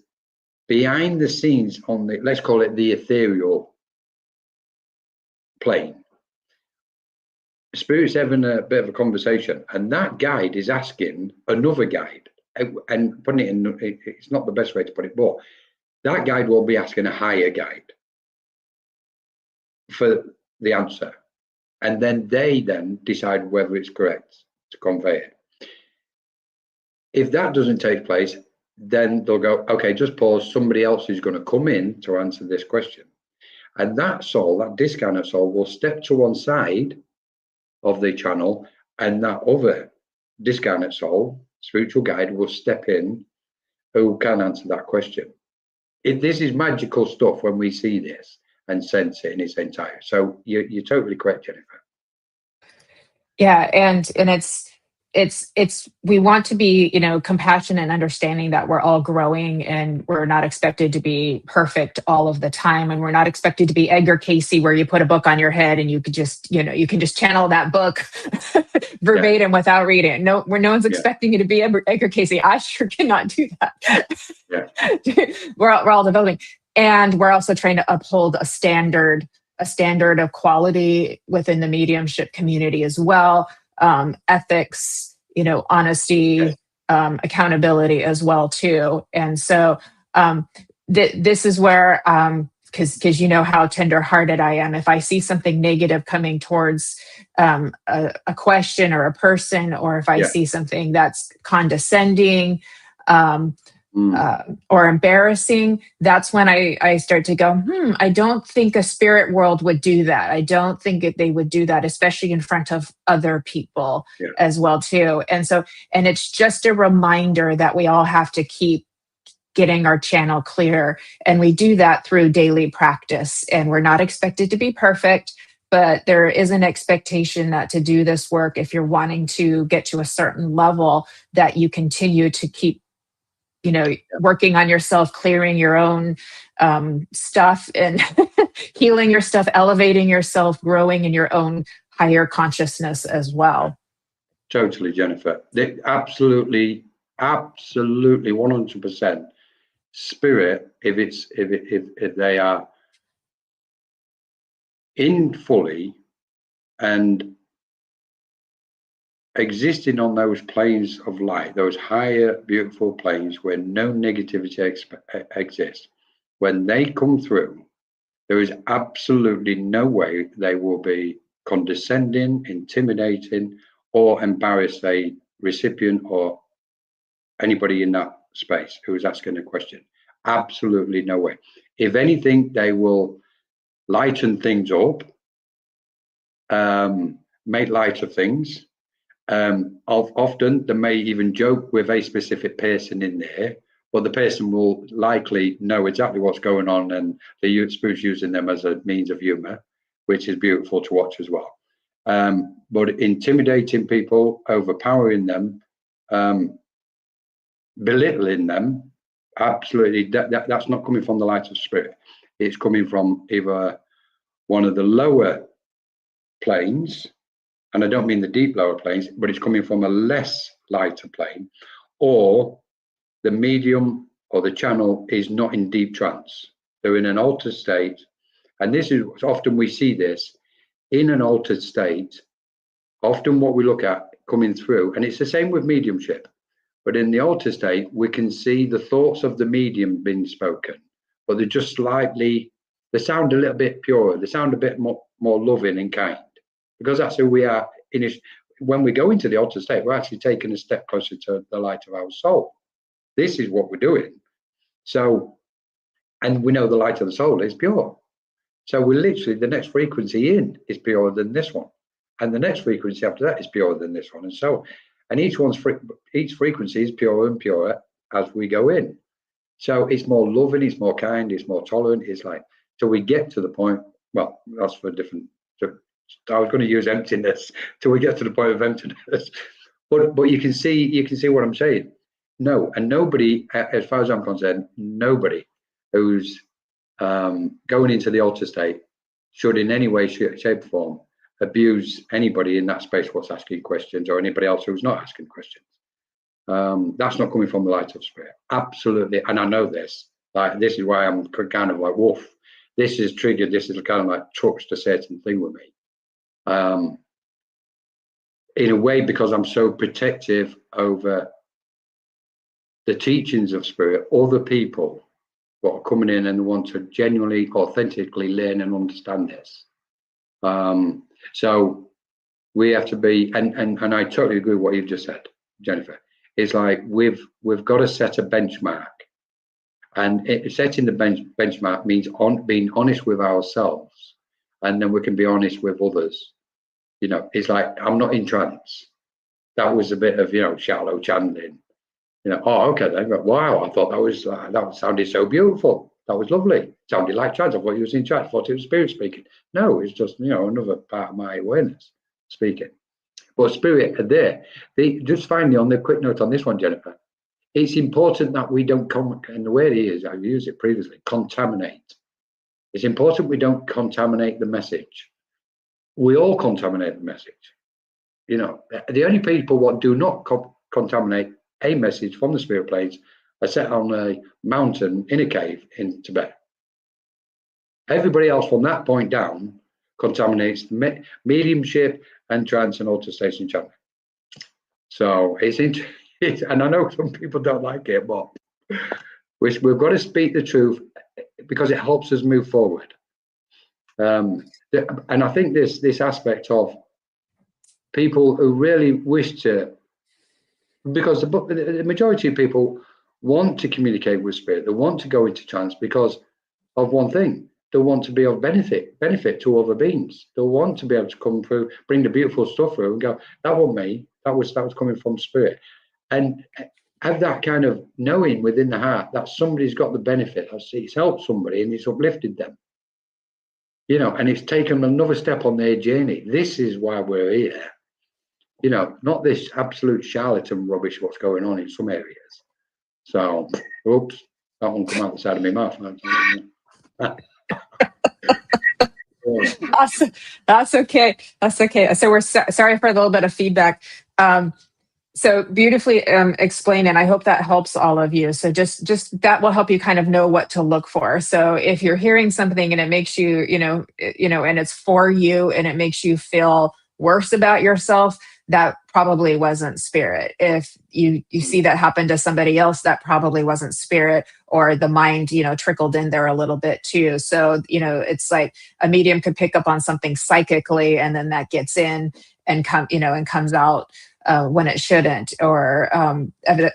behind the scenes on the, let's call it the ethereal plane, Spirit's having a bit of a conversation, and that guide is asking another guide, and putting it in, it's not the best way to put it, but that guide will be asking a higher guide for the answer, and then they decide whether it's correct to convey it. If that doesn't take place, then they'll go, okay, just pause, somebody else is going to come in to answer this question. And that soul, that discarnate soul, will step to one side of the channel, and that other discarnate soul, spiritual guide, will step in who can answer that question. This is magical stuff when we see this and sense it in its entirety. So you're totally correct, Jennifer. Yeah, and it's we want to be, compassionate and understanding that we're all growing, and we're not expected to be perfect all of the time, and we're not expected to be Edgar Cayce, where you put a book on your head and you could just, you can just channel that book verbatim without reading it. No, where no one's expecting you to be Edgar Cayce. I sure cannot do that. We're all developing, and we're also trying to uphold a standard of quality within the mediumship community as well. Ethics, honesty, accountability as well too. And so this is where, because you know how tender-hearted I am. If I see something negative coming towards a question or a person, or if I see something that's condescending, or embarrassing, that's when I start to go, I don't think a spirit world would do that. I don't think they would do that, especially in front of other people as well too. And so, and it's just a reminder that we all have to keep getting our channel clear. And we do that through daily practice. And we're not expected to be perfect, but there is an expectation that to do this work, if you're wanting to get to a certain level, that you continue to keep, working on yourself, clearing your own stuff and healing your stuff, elevating yourself, growing in your own higher consciousness as well. Totally, Jennifer. Absolutely 100%. Spirit, if they are in fully and existing on those planes of light, those higher, beautiful planes where no negativity exists, when they come through, there is absolutely no way they will be condescending, intimidating, or embarrass a recipient or anybody in that space who is asking a question. Absolutely no way. If anything, they will lighten things up, make light of things. Often they may even joke with a specific person in there, but the person will likely know exactly what's going on, and the spirit's using them as a means of humor, which is beautiful to watch as well. But intimidating people, overpowering them, belittling them, absolutely, that's not coming from the light of spirit. It's coming from either one of the lower planes, and I don't mean the deep lower planes, but it's coming from a less lighter plane, or the medium or the channel is not in deep trance. They're in an altered state. And this is often we see this in an altered state. Often what we look at coming through, and it's the same with mediumship, but in the altered state, we can see the thoughts of the medium being spoken, but they're just slightly, they sound a little bit purer, they sound a bit more loving and kind, because that's who we are. When we go into the altered state, we're actually taking a step closer to the light of our soul. This is what we're doing. So, and we know the light of the soul is pure. So we're literally, the next frequency in is purer than this one. And the next frequency after that is purer than this one. And so, and each frequency is purer and purer as we go in. So it's more loving, it's more kind, it's more tolerant. It's like, till we get to the point, well, that's for different, I was going to use emptiness till we get to the point of emptiness. But you can see what I'm saying. No, and nobody, as far as I'm concerned, nobody who's going into the altered state should in any way, shape, or form abuse anybody in that space what's asking questions, or anybody else who's not asking questions. That's not coming from the light of spirit. Absolutely. And I know this. Like, this is why I'm kind of like, woof. This is triggered. This is kind of like touched a certain thing with me. In a way, because I'm so protective over the teachings of spirit, other people that are coming in and want to genuinely, authentically learn and understand this. So we have to be, and I totally agree with what you've just said, Jennifer. It's like we've got to set a benchmark, and setting the benchmark means being honest with ourselves, and then we can be honest with others. It's like, I'm not in trance. That was a bit of shallow channeling. Oh, okay then. Wow, I thought that sounded so beautiful. That was lovely. It sounded like trance. I thought you was in trance. I thought it was spirit speaking. No, it's just another part of my awareness speaking. But spirit are there. Just finally, on the quick note on this one, Jennifer, it's important that we don't and the way it is, I've used it previously, contaminate. It's important we don't contaminate the message. We all contaminate the message. The only people what do not contaminate a message from the spirit planes are set on a mountain in a cave in Tibet. Everybody else from that point down contaminates mediumship and trance and altered station channeling. So it's and I know some people don't like it, but we've got to speak the truth because it helps us move forward. And I think this aspect of people who really wish to, because the majority of people want to communicate with spirit. They want to go into trance because of one thing. They want to be of benefit to other beings. They want to be able to come through, bring the beautiful stuff through and go, that wasn't me. That was coming from spirit. And have that kind of knowing within the heart that somebody's got the benefit. It's helped somebody and it's uplifted them. You know, and it's taken them another step on their journey. This is why we're here. You know, not this absolute charlatan rubbish what's going on in some areas. So, oops, that one come out the side of my mouth. That's okay. That's okay. So we're sorry for a little bit of feedback. So beautifully explained, and I hope that helps all of you. So just that will help you kind of know what to look for. So if you're hearing something and it makes you, and it's for you and it makes you feel worse about yourself, that probably wasn't spirit. If you see that happen to somebody else, that probably wasn't spirit, or the mind, trickled in there a little bit too. So, it's like a medium could pick up on something psychically, and then that gets in and comes out when it shouldn't. Or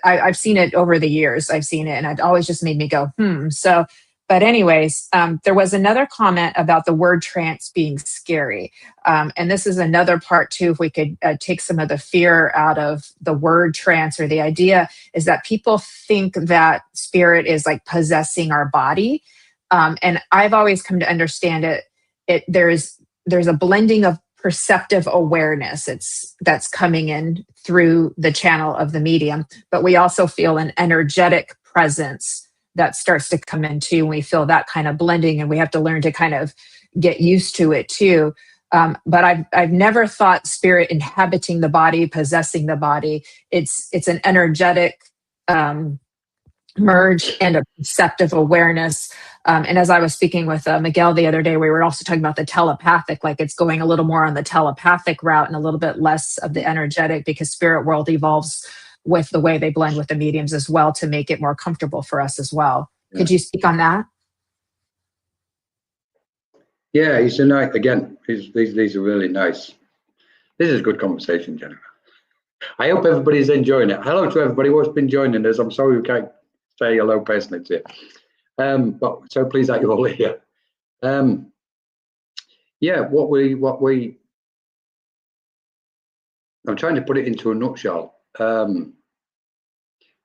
I've seen it over the years. I've seen it, and it always just made me go, So, but anyways, there was another comment about the word trance being scary. And this is another part too, if we could take some of the fear out of the word trance, or the idea is that people think that spirit is like possessing our body. And I've always come to understand there's a blending of perceptive awareness that's coming in through the channel of the medium, but we also feel an energetic presence that starts to come in too. And we feel that kind of blending, and we have to learn to kind of get used to it too. But I've never thought spirit inhabiting the body, possessing the body. It's an energetic merge and a perceptive awareness. And as I was speaking with Miguel the other day, we were also talking about the telepathic, like it's going a little more on the telepathic route and a little bit less of the energetic, because spirit world evolves with the way they blend with the mediums as well to make it more comfortable for us as well. Yeah. Could you speak on that? Yeah, it's a nice, again, these are really nice. This is a good conversation, Jennifer. I hope everybody's enjoying it. Hello to everybody who's been joining us. I'm sorry we can't say hello personally to you. But so pleased that you're all here. Yeah, what we I'm trying to put it into a nutshell.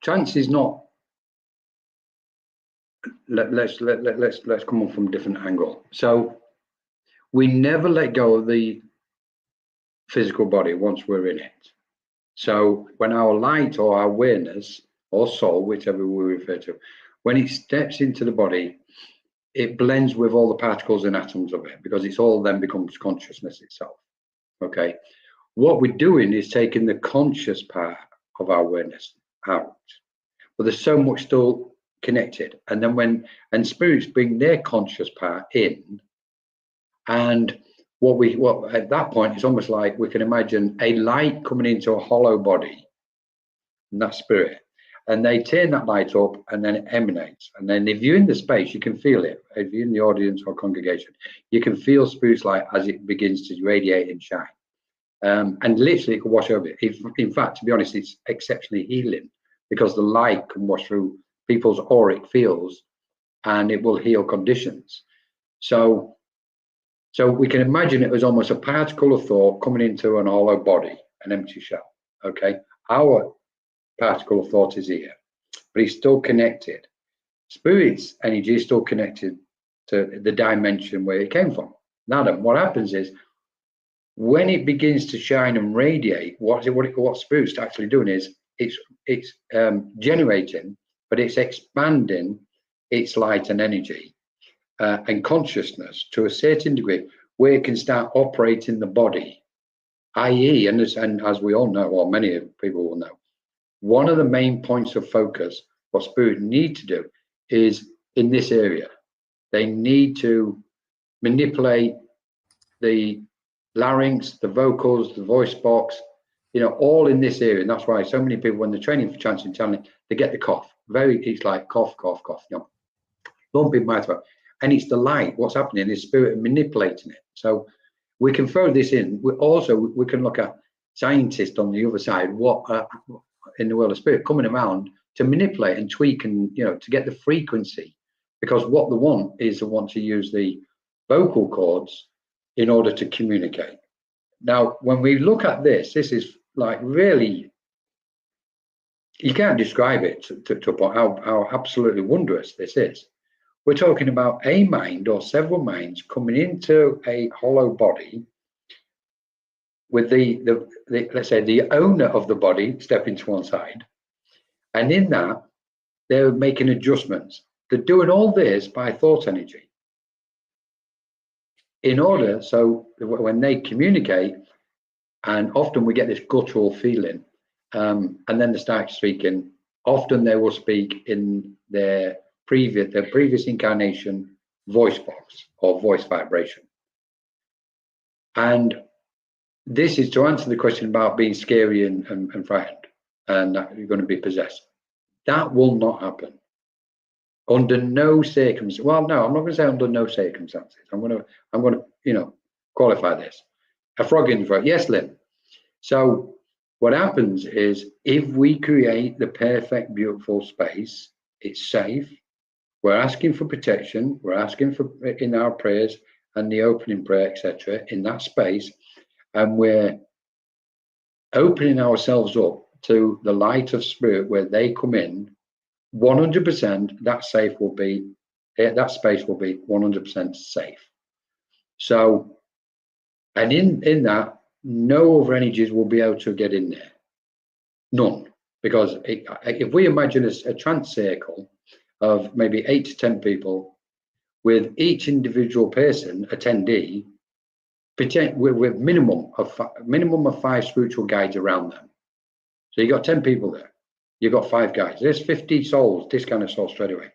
Trance is not. Let's come on from a different angle. So we never let go of the physical body once we're in it. So when our light or our awareness or soul, whichever we refer to, when it steps into the body, it blends with all the particles and atoms of it, because it's all then becomes consciousness itself. Okay. What we're doing is taking the conscious part of our awareness out, but there's so much still connected. And then and spirits bring their conscious part in, and what at that point, it's almost like we can imagine a light coming into a hollow body, and that's spirit. And they turn that light up, and then it emanates. And then if you're in the space, you can feel it. If you're in the audience or congregation, you can feel spirit's light as it begins to radiate and shine. And literally it can wash over it. In fact, to be honest, it's exceptionally healing, because the light can wash through people's auric fields and it will heal conditions. So we can imagine it as almost a particle of thought coming into an hollow body, an empty shell. Okay, our particle of thought is here, but it's still connected. Spirit's energy is still connected to the dimension where it came from. Now then, what happens is, when it begins to shine and radiate, what spirit's actually doing is it's generating, but it's expanding its light and energy and consciousness to a certain degree, where it can start operating the body, i.e., and as we all know, or many people will know, one of the main points of focus what spirit need to do is in this area. They need to manipulate the larynx, the vocals, the voice box, all in this area. And that's why so many people, when they're training for trance and channeling, they get the cough. It's like cough, lumpy mouth. And it's the light. What's happening is spirit manipulating it. So we can throw this in. We can look at scientists on the other side, what in the world of spirit coming around to manipulate and tweak and, to get the frequency, because what they want is they want to use the vocal cords in order to communicate. Now, when we look at this is like really, you can't describe it to how absolutely wondrous this is. We're talking about a mind or several minds coming into a hollow body with the let's say the owner of the body stepping to one side, and in that they're making adjustments. They're doing all this by thought energy in order, so when they communicate, and often we get this guttural feeling, and then they start speaking. Often they will speak in their previous incarnation voice box or voice vibration. And this is to answer the question about being scary and frightened, and that you're going to be possessed. That will not happen under no circumstances. Well, no, I'm not going to say under no circumstances. I'm going to qualify this. A frog in the throat. Yes, Lynn. So what happens is, if we create the perfect, beautiful space, it's safe. We're asking for protection. We're asking for, in our prayers and the opening prayer, etc., in that space, and we're opening ourselves up to the light of spirit where they come in. 100%, that space will be 100% safe. So, and in that, no other energies will be able to get in there. None. Because if we imagine a trance circle of maybe 8 to 10 people, with each individual person, attendee, with minimum of 5 spiritual guides around them. So you got 10 people there. You've got 5 guides. There's 50 souls, this kind of soul straight away.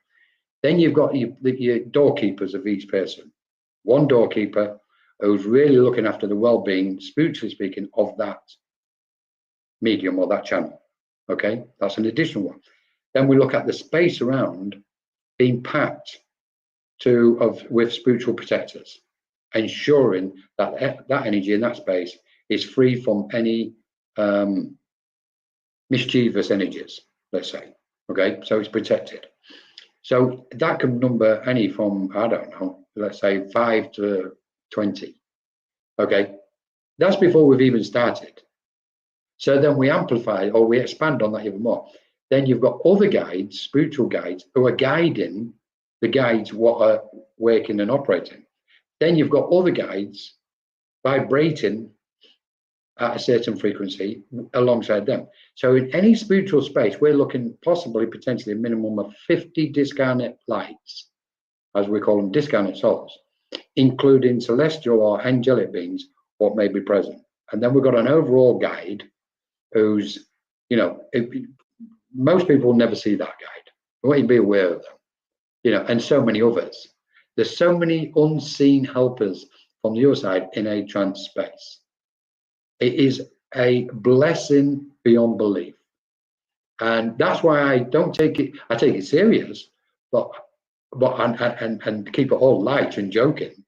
Then you've got your doorkeepers of each person. One doorkeeper who's really looking after the well-being, spiritually speaking, of that medium or that channel. Okay, that's an additional one. Then we look at the space around being packed with spiritual protectors, ensuring that that energy in that space is free from any mischievous energies, let's say. Okay, so it's protected. So that can number any from, I don't know, let's say 5 to 20. Okay, that's before we've even started. So then we amplify or we expand on that even more. Then you've got other guides, spiritual guides, who are guiding the guides what are working and operating. Then you've got other guides vibrating at a certain frequency alongside them. So in any spiritual space, we're looking possibly potentially a minimum of 50 discarnate lights, as we call them, discarnate souls, including celestial or angelic beings, what may be present. And then we've got an overall guide who's, most people will never see that guide. They won't even be aware of them, and so many others. There's so many unseen helpers from the other side in a trance space. It is a blessing beyond belief. And that's why I don't take it, I take it serious, but and keep it all light and joking.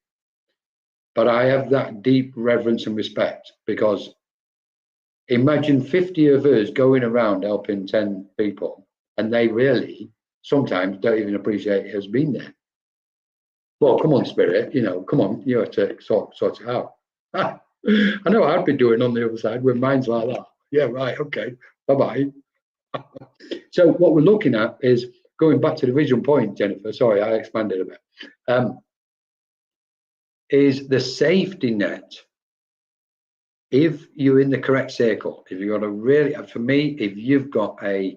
But I have that deep reverence and respect, because imagine 50 of us going around helping 10 people, and they really sometimes don't even appreciate us being there. Well, come on, spirit, come on, you have to sort it out. I know what I'd be doing on the other side with minds like that. Yeah, right, okay, bye-bye. So what we're looking at is, going back to the original point, Jennifer, sorry, I expanded a bit, is the safety net. If you're in the correct circle, if you've got a really, for me, if you've got a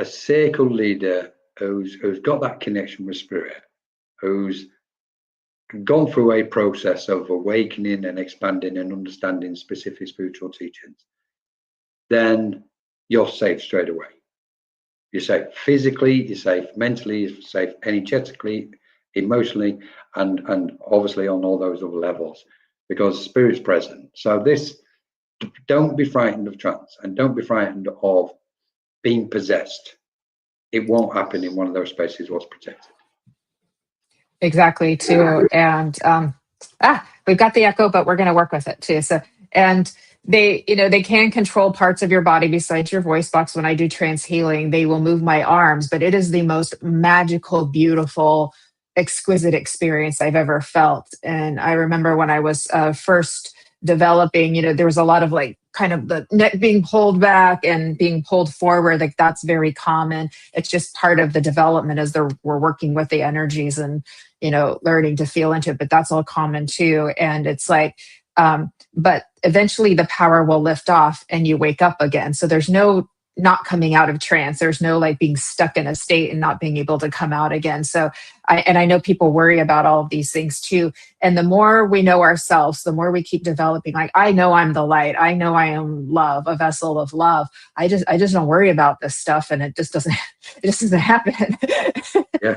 circle leader who's got that connection with spirit, who's gone through a process of awakening and expanding and understanding specific spiritual teachings, then you're safe straight away. You're safe physically, you're safe mentally, you're safe energetically, emotionally, and obviously on all those other levels, because spirit's present. So don't be frightened of trance, and don't be frightened of being possessed. It won't happen in one of those spaces what's protected. Exactly, too. And we've got the echo, but we're going to work with it too. So, and they, they can control parts of your body besides your voice box. When I do trance healing, they will move my arms, but it is the most magical, beautiful, exquisite experience I've ever felt. And I remember when I was first developing, there was a lot of like kind of the neck being pulled back and being pulled forward. Like that's very common. It's just part of the development as we're working with the energies and, learning to feel into it, but that's all common too. And it's like, but eventually the power will lift off and you wake up again. So there's no not coming out of trance. There's no like being stuck in a state and not being able to come out again. So I know people worry about all of these things too. And the more we know ourselves, the more we keep developing. Like, I know I'm the light. I know I am love, a vessel of love. I just don't worry about this stuff, and it just doesn't happen. Yeah.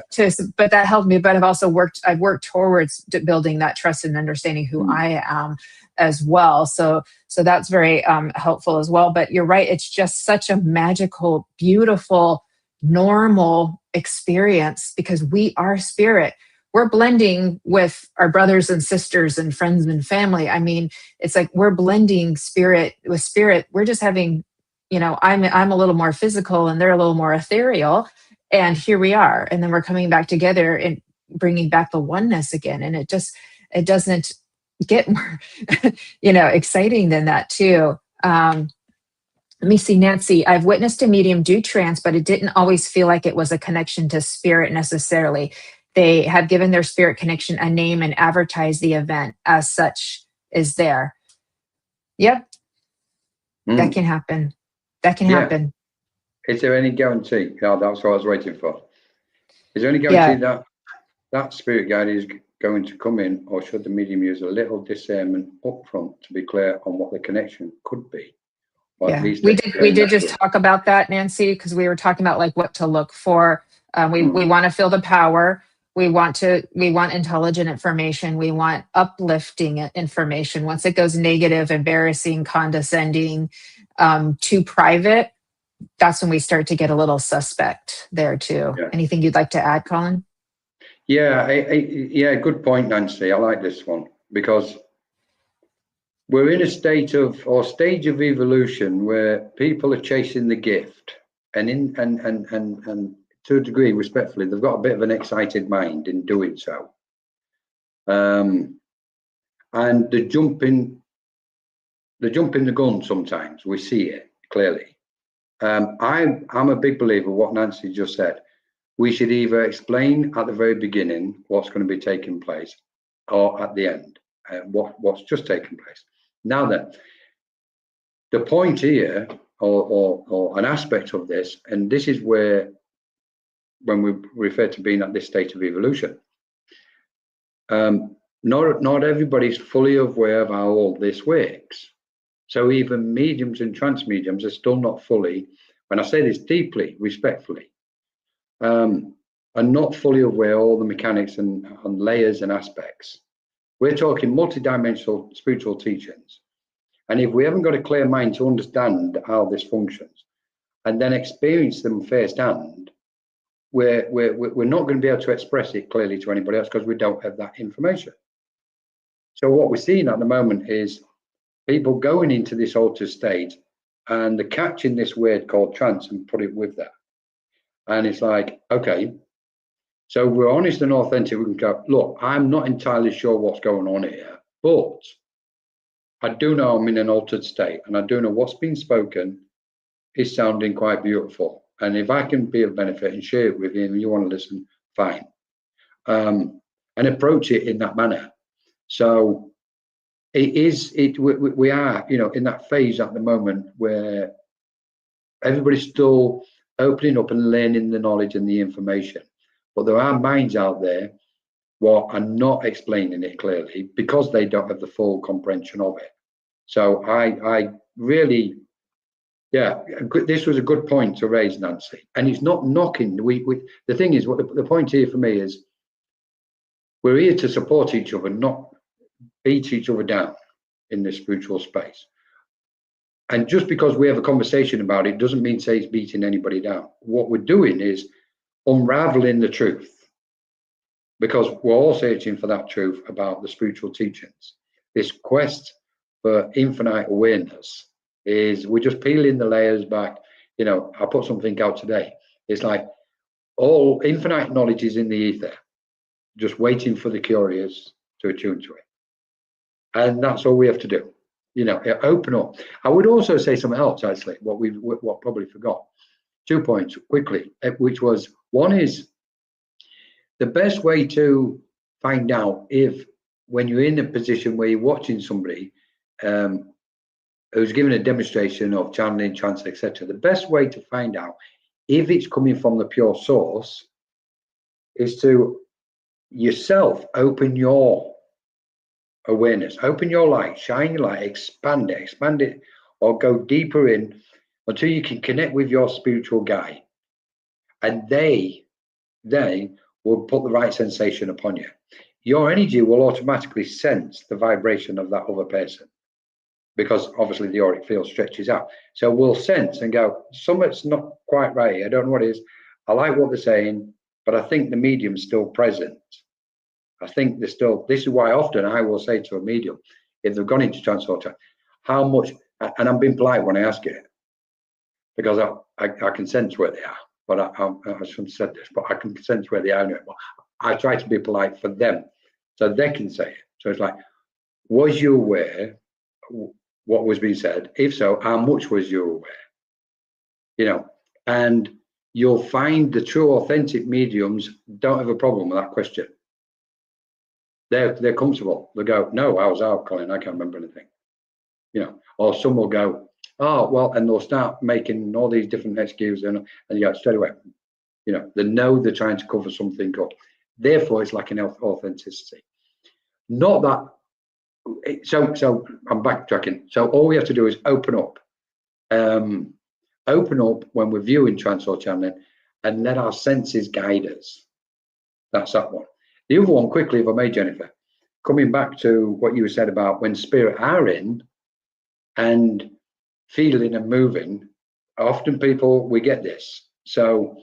But that helped me. But I've worked towards building that trust and understanding who I am as well. So that's very helpful as well. But you're right. It's just such a magical, beautiful, normal experience because we are spirit. We're blending with our brothers and sisters and friends and family. I mean, it's like we're blending spirit with spirit. We're just having, I'm a little more physical and they're a little more ethereal. And here we are. And then we're coming back together and bringing back the oneness again. And it doesn't get more, exciting than that too. Let me see, Nancy, I've witnessed a medium do trance, but it didn't always feel like it was a connection to spirit necessarily. They have given their spirit connection a name and advertised the event as such is there. Yep. That can happen. That can happen. Is there any guarantee? Yeah, that's what I was waiting for. Is there any guarantee that spirit guide is going to come in, or should the medium use a little discernment up front to be clear on what the connection could be? Or at least we did just talk about that, Nancy, because we were talking about like what to look for. We want to feel the power. We want intelligent information. We want uplifting information. Once it goes negative, embarrassing, condescending, too private, that's when we start to get a little suspect there too. Yeah. Anything you'd like to add, Colin? Yeah, good point, Nancy. I like this one because we're in a stage of evolution where people are chasing the gift, and to a degree, respectfully, they've got a bit of an excited mind in doing so. And they're jumping the gun sometimes. We see it clearly. I'm a big believer of what Nancy just said. We should either explain at the very beginning what's going to be taking place, or at the end what's just taken place. Now then, the point here, or an aspect of this, and this is where, when we refer to being at this state of evolution, not everybody's fully aware of how all this works. So even mediums and trance mediums are still not fully, when I say this deeply, respectfully, are not fully aware of all the mechanics and layers and aspects. We're talking multidimensional spiritual teachings. And if we haven't got a clear mind to understand how this functions and then experience them firsthand, we're not going to be able to express it clearly to anybody else because we don't have that information. So what we're seeing at the moment is people going into this altered state and they're catching this word called trance and put it with that. And it's like, okay, so we're honest and authentic. We can go, look, I'm not entirely sure what's going on here, but I do know I'm in an altered state, and I do know what's been spoken is sounding quite beautiful. And if I can be of benefit and share it with you and you want to listen, fine. And approach it in that manner. So we are, in that phase at the moment where everybody's still opening up and learning the knowledge and the information. But there are minds out there what are not explaining it clearly because they don't have the full comprehension of it. So I really, this was a good point to raise, Nancy. And it's not knocking. The thing is, what the point here for me is, we're here to support each other, not beat each other down in this spiritual space. And just because we have a conversation about it doesn't mean say it's beating anybody down. What we're doing is unraveling the truth, because we're all searching for that truth about the spiritual teachings. This quest for infinite awareness is we're just peeling the layers back. You know, I put something out today. It's like all infinite knowledge is in the ether, just waiting for the curious to attune to it. And that's all we have to do. You know, open up. I would also say something else, actually, what probably forgot. 2 points quickly, which was, one is the best way to find out if, when you're in a position where you're watching somebody who's given a demonstration of channeling, trance, etc., the best way to find out if it's coming from the pure source is to yourself open your awareness, open your light, shine your light, expand it, or go deeper in until you can connect with your spiritual guide, and they will put the right sensation upon you. Your energy will automatically sense the vibration of that other person, because obviously the auric field stretches out. So we'll sense and go, something's not quite right. I don't know what it is. I like what they're saying, but I think the medium's still present. I think they're still, this is why often I will say to a medium, if they've gone into trance or trance, how much, and I'm being polite when I ask it, because I can sense where they are, but I shouldn't have said this, but I can sense where they are. But I try to be polite for them so they can say it. So it's like, was you aware what was being said? If so, how much was you aware? You know, and you'll find the true authentic mediums don't have a problem with that question. They're comfortable. They go, no, I was out, Colin, I can't remember anything. You know, or some will go, oh, well, and they'll start making all these different excuses, and you go, straight away, you know, they know they're trying to cover something up. Therefore, it's like an authenticity. Not that, so I'm backtracking. So all we have to do is open up. Open up when we're viewing trance or channeling, and let our senses guide us. That's that one. The other one, quickly, if I may, Jennifer, coming back to what you said about when spirit are in and feeling and moving, often we get this. So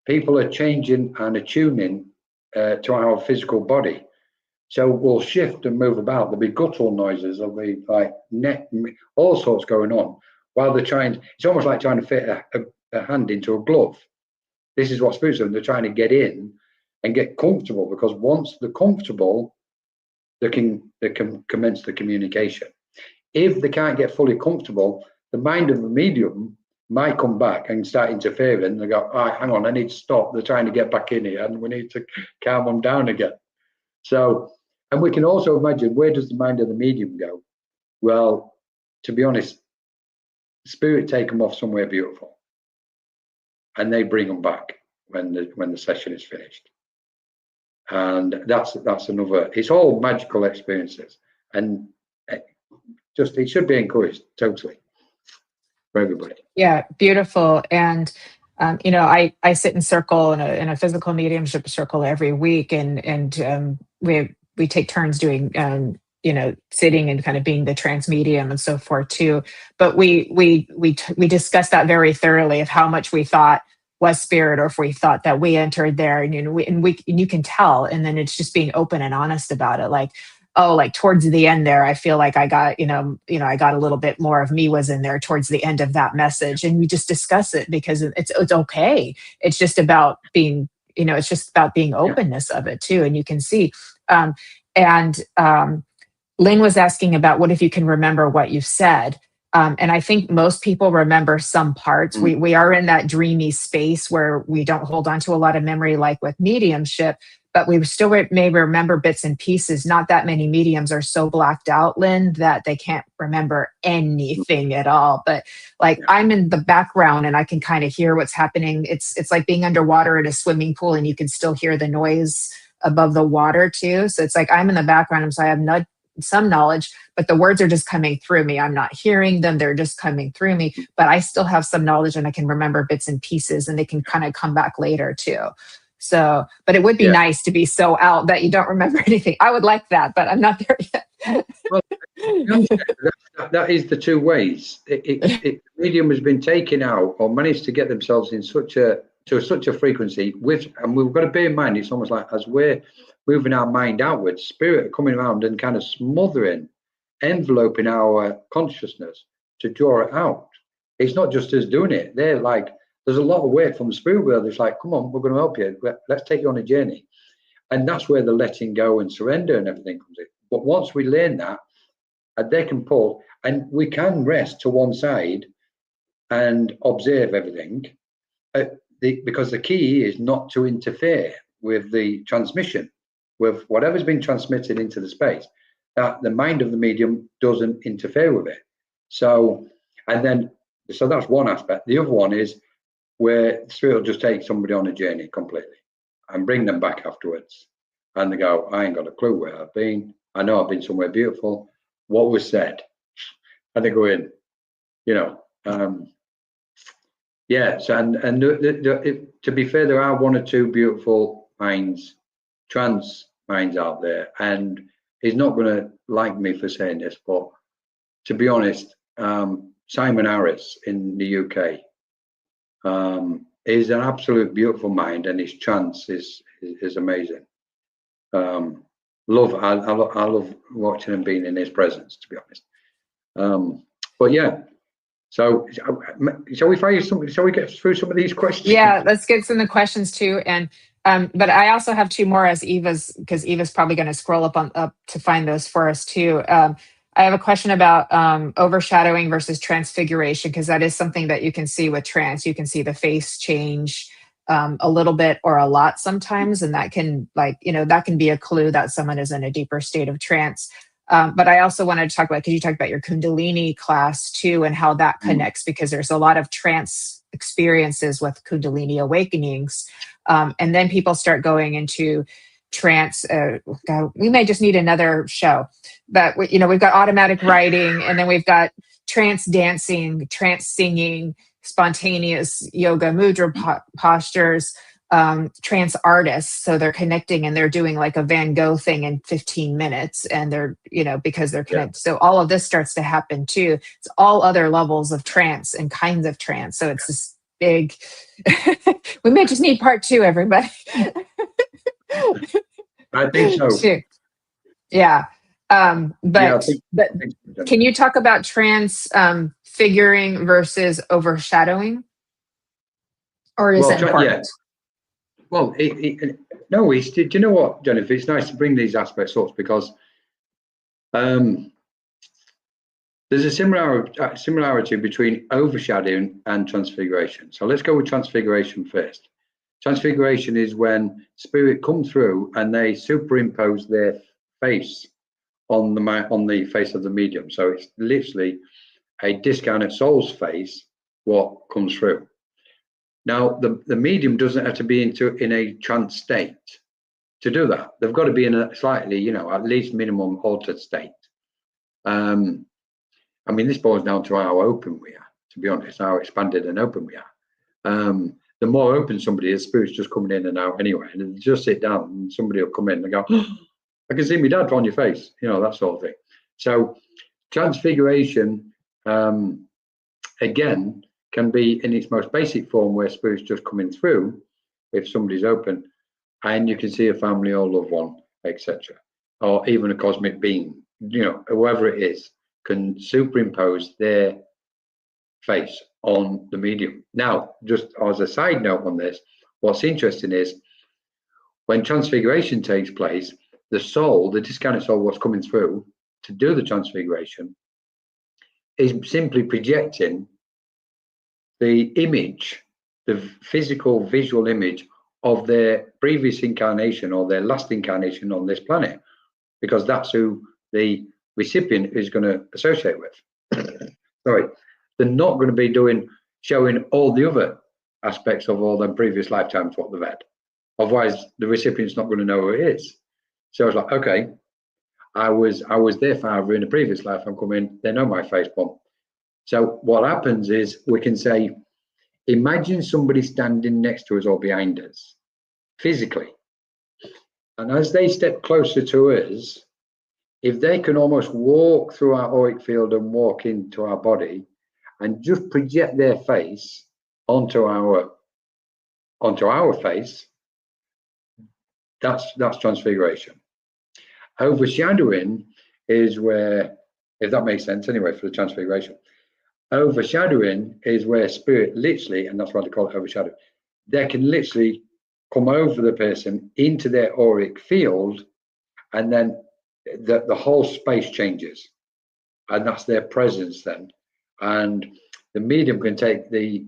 people are changing and attuning to our physical body. So we'll shift and move about. There'll be guttural noises, there'll be like all sorts going on while they're trying. It's almost like trying to fit a hand into a glove. This is what spirits are. They're trying to get in and get comfortable, because once they're comfortable, they can commence the communication. If they can't get fully comfortable, the mind of the medium might come back and start interfering. They go, all right, hang on, I need to stop. They're trying to get back in here, and we need to calm them down again. So, and we can also imagine, where does the mind of the medium go? Well, to be honest, spirit take them off somewhere beautiful, and they bring them back when the session is finished. And that's another. It's all magical experiences, and it should be encouraged totally for everybody. Yeah, beautiful. And you know, I sit in circle in a physical mediumship circle every week, and we take turns doing you know, sitting and kind of being the trance medium and so forth too. But we discussed that very thoroughly, of how much we thought was spirit, or if we thought that we entered there, and you know, and you can tell. And then it's just being open and honest about it. Like, oh, like towards the end there, I feel like I got, I got a little bit more of me was in there towards the end of that message. And we just discuss it, because it's okay. It's just about being, it's just about being openness of it too. And you can see, Lynn was asking about, what if you can remember what you said? And I think most people remember some parts. We are in that dreamy space where we don't hold on to a lot of memory, like with mediumship, but we still may remember bits and pieces. Not that many mediums are so blacked out, Lynn, that they can't remember anything at all. But like, I'm in the background and I can kind of hear what's happening. It's like being underwater at a swimming pool, and you can still hear the noise above the water too. So it's like I'm in the background, so I have some knowledge, but the words are just coming through me. I'm not hearing them, they're just coming through me, but I still have some knowledge, and I can remember bits and pieces, and they can kind of come back later too. So, but it would be nice to be so out that you don't remember anything. I would like that, but I'm not there yet. Well, that is the two ways. Medium has been taken out or managed to get themselves in such a frequency with, and we've got to bear in mind, it's almost like as we're moving our mind outwards, spirit are coming around and kind of smothering enveloping our consciousness to draw it out. It's not just us doing it. They're like, there's a lot of weight from the spirit world. It's like, come on, we're going to help you. Let's take you on a journey. And that's where the letting go and surrender and everything comes in. But once we learn that, they can pull, and we can rest to one side and observe everything. Because the key is not to interfere with the transmission, with whatever's been transmitted into the space, that the mind of the medium doesn't interfere with it. So that's one aspect. The other one is where the spirit will just take somebody on a journey completely and bring them back afterwards. And they go, I ain't got a clue where I've been. I know I've been somewhere beautiful. What was said? And they go in, yeah. So to be fair, there are one or two beautiful minds, trance minds out there, and he's not going to like me for saying this, but to be honest, Simon Harris in the UK is an absolute beautiful mind, and his trance is amazing. I love watching and being in his presence, to be honest. But yeah, so shall we fire something? Shall we get through some of these questions? Yeah, let's get some of the questions too. And but I also have two more as because Eva's probably going to scroll up to find those for us too. I have a question about overshadowing versus transfiguration, because that is something that you can see with trance. You can see the face change a little bit or a lot sometimes, and that can that can be a clue that someone is in a deeper state of trance. But I also wanted to talk about, because you talked about your Kundalini class too, and how that connects, because there's a lot of trance experiences with Kundalini awakenings. And then people start going into trance. God, we may just need another show, but we've got automatic writing, and then we've got trance dancing, trance singing, spontaneous yoga mudra postures, trance artists. So they're connecting and they're doing like a Van Gogh thing in 15 minutes, and they're because they're connected. So all of this starts to happen too. It's all other levels of trance and kinds of trance. So it's this big we may just need part 2, everybody. I think so. Sure. Yeah. But can you talk about trance figuring versus overshadowing? Or is it important? Yeah. Well, no, do you know what, Jennifer? It's nice to bring these aspects up, because there's a similarity between overshadowing and transfiguration. So let's go with transfiguration first. Transfiguration is when spirit come through and they superimpose their face on the face of the medium. So it's literally a discounted soul's face what comes through. Now, the medium doesn't have to be in a trance state to do that. They've got to be in a slightly, at least minimum altered state. I mean, this boils down to how open we are, to be honest, how expanded and open we are. The more open somebody is, spirit's just coming in and out anyway. And they just sit down and somebody will come in and go, oh, I can see my dad on your face, that sort of thing. So transfiguration, again, can be in its most basic form, where spirit's just coming through if somebody's open, and you can see a family or loved one, etc., or even a cosmic being, whoever it is, can superimpose their face on the medium. Now, just as a side note on this, what's interesting is when transfiguration takes place, the soul, the discounted soul, what's coming through to do the transfiguration, is simply projecting the image, the physical visual image of their previous incarnation or their last incarnation on this planet, because that's who the recipient is going to associate with. Sorry, they're not going to be showing all the other aspects of all their previous lifetimes what they've had. Otherwise, the recipient's not going to know who it is. So it's like, okay, I was their father in a previous life. I'm coming. They know my face bump. So what happens is we can say, imagine somebody standing next to us or behind us, physically, and as they step closer to us, if they can almost walk through our auric field and walk into our body and just project their face onto our face, that's transfiguration. Overshadowing is where if that makes sense anyway, for the transfiguration. Overshadowing is where spirit literally, and that's why they call it overshadowing, they can literally come over the person into their auric field, and then the whole space changes, and that's their presence then. And the medium can take the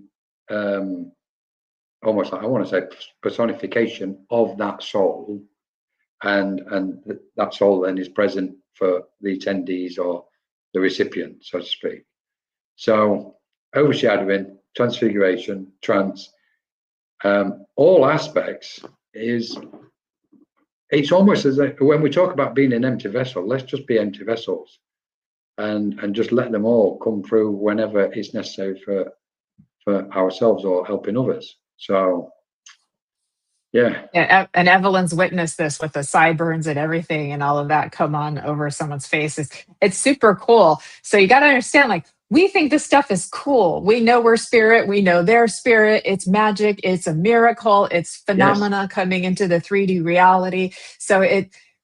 almost like, I want to say, personification of that soul, and that soul then is present for the attendees or the recipient, so to speak. So overshadowing, transfiguration, trance, all aspects is, it's almost as if when we talk about being an empty vessel, let's just be empty vessels and just let them all come through whenever it's necessary for ourselves or helping others. So yeah, and Evelyn's witnessed this with the sideburns and everything and all of that come on over someone's face. It's super cool. So you got to understand, like, we think this stuff is cool. We know we're spirit. We know they're spirit. It's magic. It's a miracle. It's phenomena coming into the 3D reality. So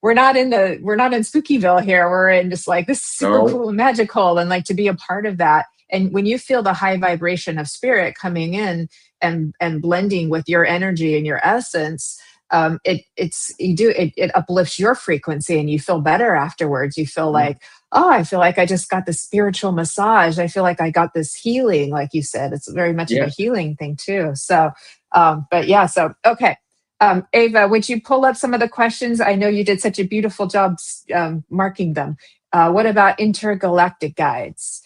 we're not in Spookyville here. We're in just like, this is super cool and magical, and like to be a part of that. And when you feel the high vibration of spirit coming in and blending with your energy and your essence, it uplifts your frequency, and you feel better afterwards. You feel like, oh, I feel like I just got this spiritual massage. I feel like I got this healing, like you said. It's very much of a healing thing too. So, but yeah, so okay. Ava, would you pull up some of the questions? I know you did such a beautiful job marking them. What about intergalactic guides?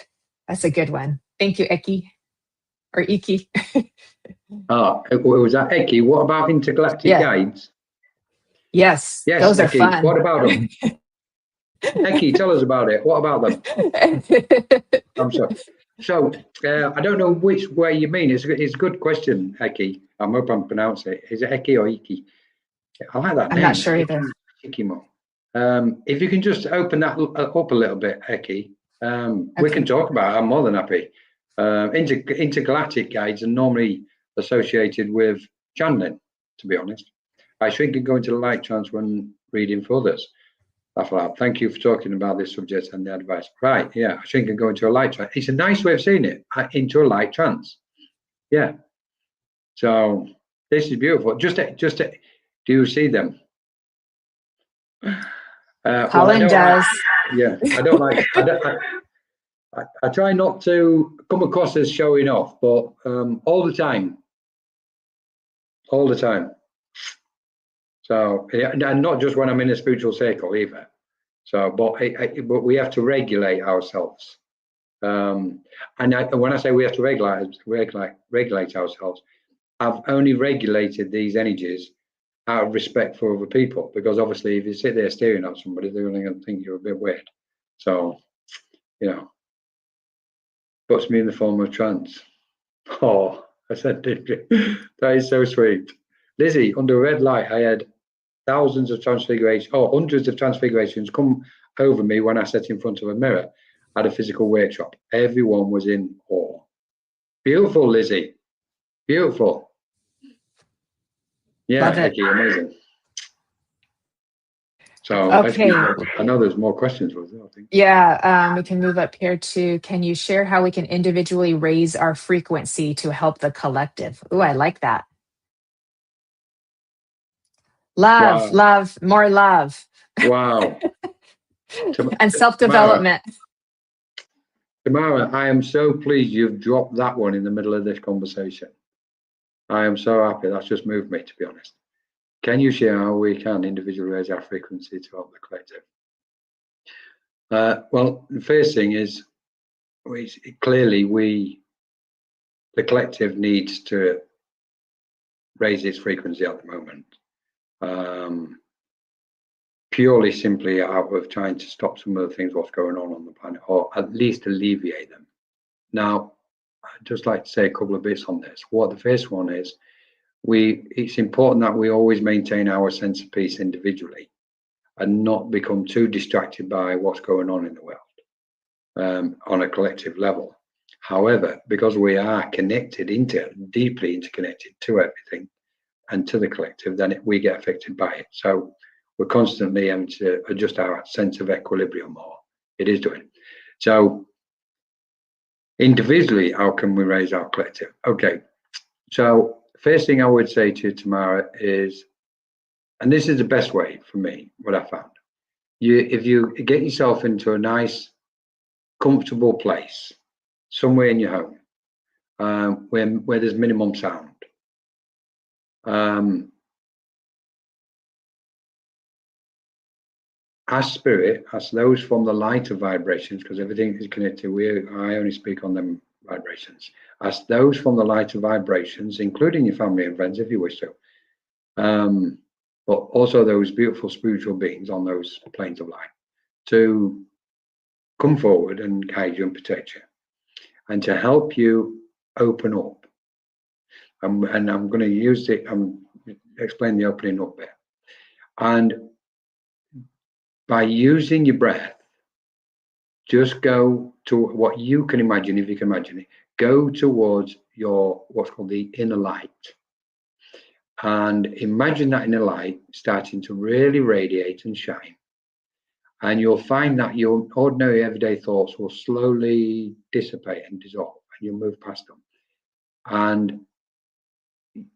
That's a good one. Thank you, Eki. Or Iki. Was that Eki? What about intergalactic guides? Yes, those Eki, are fun. What about them? Eki, tell us about it. What about them? I'm sorry. So I don't know which way you mean. It's a good question, Eki. I hope I'm pronouncing it. Is it Eki or Iki? I like that name. I'm not sure either. Ikimo. If you can just open that up a little bit, Eki, we can talk about it. I'm more than happy. Intergalactic guides are normally associated with channeling, to be honest. I shrink and go into the light trance when reading for others. Thank you for talking about this subject and the advice. Right, yeah, I shrink and go into a light trance. It's a nice way of seeing it, into a light trance. Yeah. So this is beautiful. Just do you see them? Colin does. I don't like. I try not to come across as showing off, but all the time. So, and not just when I'm in a spiritual circle either. So, but we have to regulate ourselves. And when I say we have to regulate ourselves, I've only regulated these energies out of respect for other people, because obviously if you sit there staring at somebody, they're only going to think you're a bit weird. So, puts me in the form of trance. Oh, I said, that is so sweet. Lizzie, under a red light, I had thousands of transfigurations, hundreds of transfigurations come over me when I sat in front of a mirror at a physical workshop. Everyone was in awe. Beautiful, Lizzie. Beautiful. Yeah, Becky, amazing. So okay. I know there's more questions. I think. Yeah, we can move up here to, can you share how we can individually raise our frequency to help the collective? Ooh, I like that. Love, more love. Wow. And self-development. Tamara, I am so pleased you've dropped that one in the middle of this conversation. I am so happy. That's just moved me, to be honest. Can you share how we can individually raise our frequency to help the collective? Well, the first thing is, clearly the collective needs to raise its frequency at the moment. Purely simply out of trying to stop some of the things what's going on the planet, or at least alleviate them. Now, I'd just like to say a couple of bits on this. What the first one is, it's important that we always maintain our sense of peace individually and not become too distracted by what's going on in the world on a collective level. However, because we are deeply interconnected to everything and to the collective, then we get affected by it. So we're constantly having to adjust our sense of equilibrium, or it is doing. So individually, how can we raise our collective? Okay, so first thing I would say to you, Tamara, is, and this is the best way for me, what I found, if you get yourself into a nice, comfortable place, somewhere in your home, where there's minimum sound, ask spirit, ask those from the lighter vibrations, because everything is connected. I only speak on them vibrations. Ask those from the lighter vibrations, including your family and friends, if you wish to, but also those beautiful spiritual beings on those planes of light, to come forward and guide you and protect you, and to help you open up. And I'm going to use it. Explain the opening up bit. And by using your breath, just go to what you can imagine, if you can imagine it. Go towards your what's called the inner light, and imagine that inner light starting to really radiate and shine. And you'll find that your ordinary everyday thoughts will slowly dissipate and dissolve, and you'll move past them. And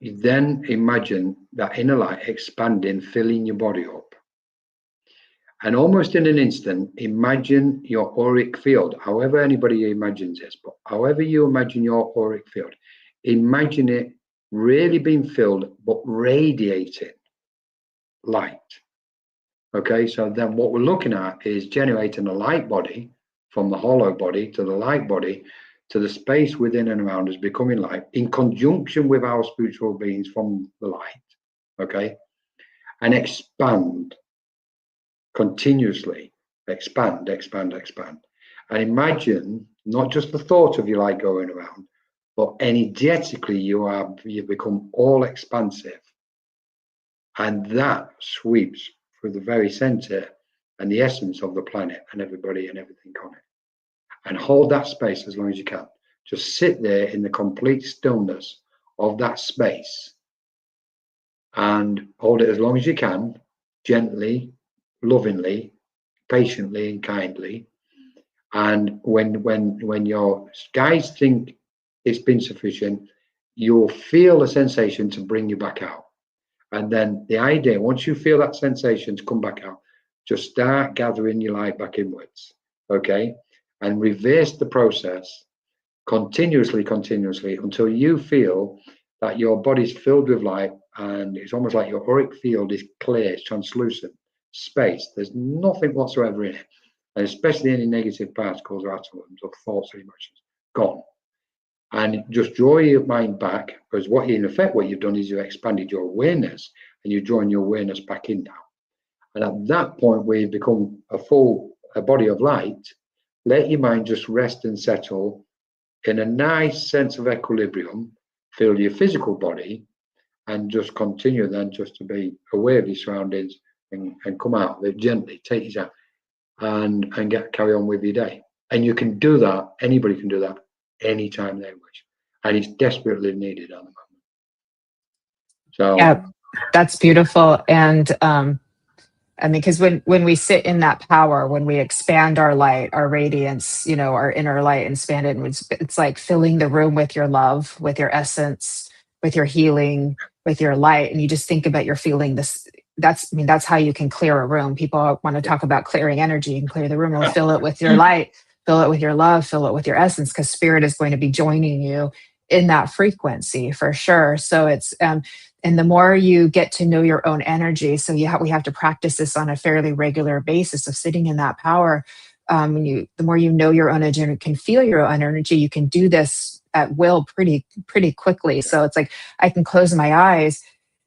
you then imagine that inner light expanding, filling your body up. And almost in an instant, imagine your auric field, however anybody imagines this, but however you imagine your auric field, imagine it really being filled, but radiating light. Okay, so then what we're looking at is generating a light body from the hollow body to the light body to the space within and around us becoming light in conjunction with our spiritual beings from the light. Okay, and expand continuously, expand. And imagine not just the thought of your light going around, but energetically you become all expansive, and that sweeps through the very center and the essence of the planet and everybody and everything on it. And hold that space as long as you can. Just sit there in the complete stillness of that space and hold it as long as you can, gently, lovingly, patiently, and kindly. And when your guides think it's been sufficient, you'll feel a sensation to bring you back out. And then the idea, once you feel that sensation to come back out, just start gathering your light back inwards, okay? And reverse the process continuously until you feel that your body's filled with light, and it's almost like your auric field is clear, it's translucent space. There's nothing whatsoever in it, and especially any negative particles or atoms or thoughts or emotions, gone. And just draw your mind back, because what you've done is you've expanded your awareness, and you're drawing your awareness back in now. And at that point where you become a body of light, let your mind just rest and settle in a nice sense of equilibrium, feel your physical body, and just continue then just to be aware of your surroundings and come out of it gently, take it out and carry on with your day. And you can do that, anybody can do that anytime they wish. And it's desperately needed at the moment. So yeah, that's beautiful. And I mean, because when we sit in that power, when we expand our light, our radiance, our inner light, and expand it, and it's like filling the room with your love, with your essence, with your healing, with your light. And you just think about you're feeling this. That's how you can clear a room. People want to talk about clearing energy and clear the room. Well, fill it with your light, fill it with your love, fill it with your essence, because spirit is going to be joining you in that frequency for sure. So it's and the more you get to know your own energy, so we have to practice this on a fairly regular basis of sitting in that power. The more you know your own energy and can feel your own energy, you can do this at will pretty quickly. So it's like I can close my eyes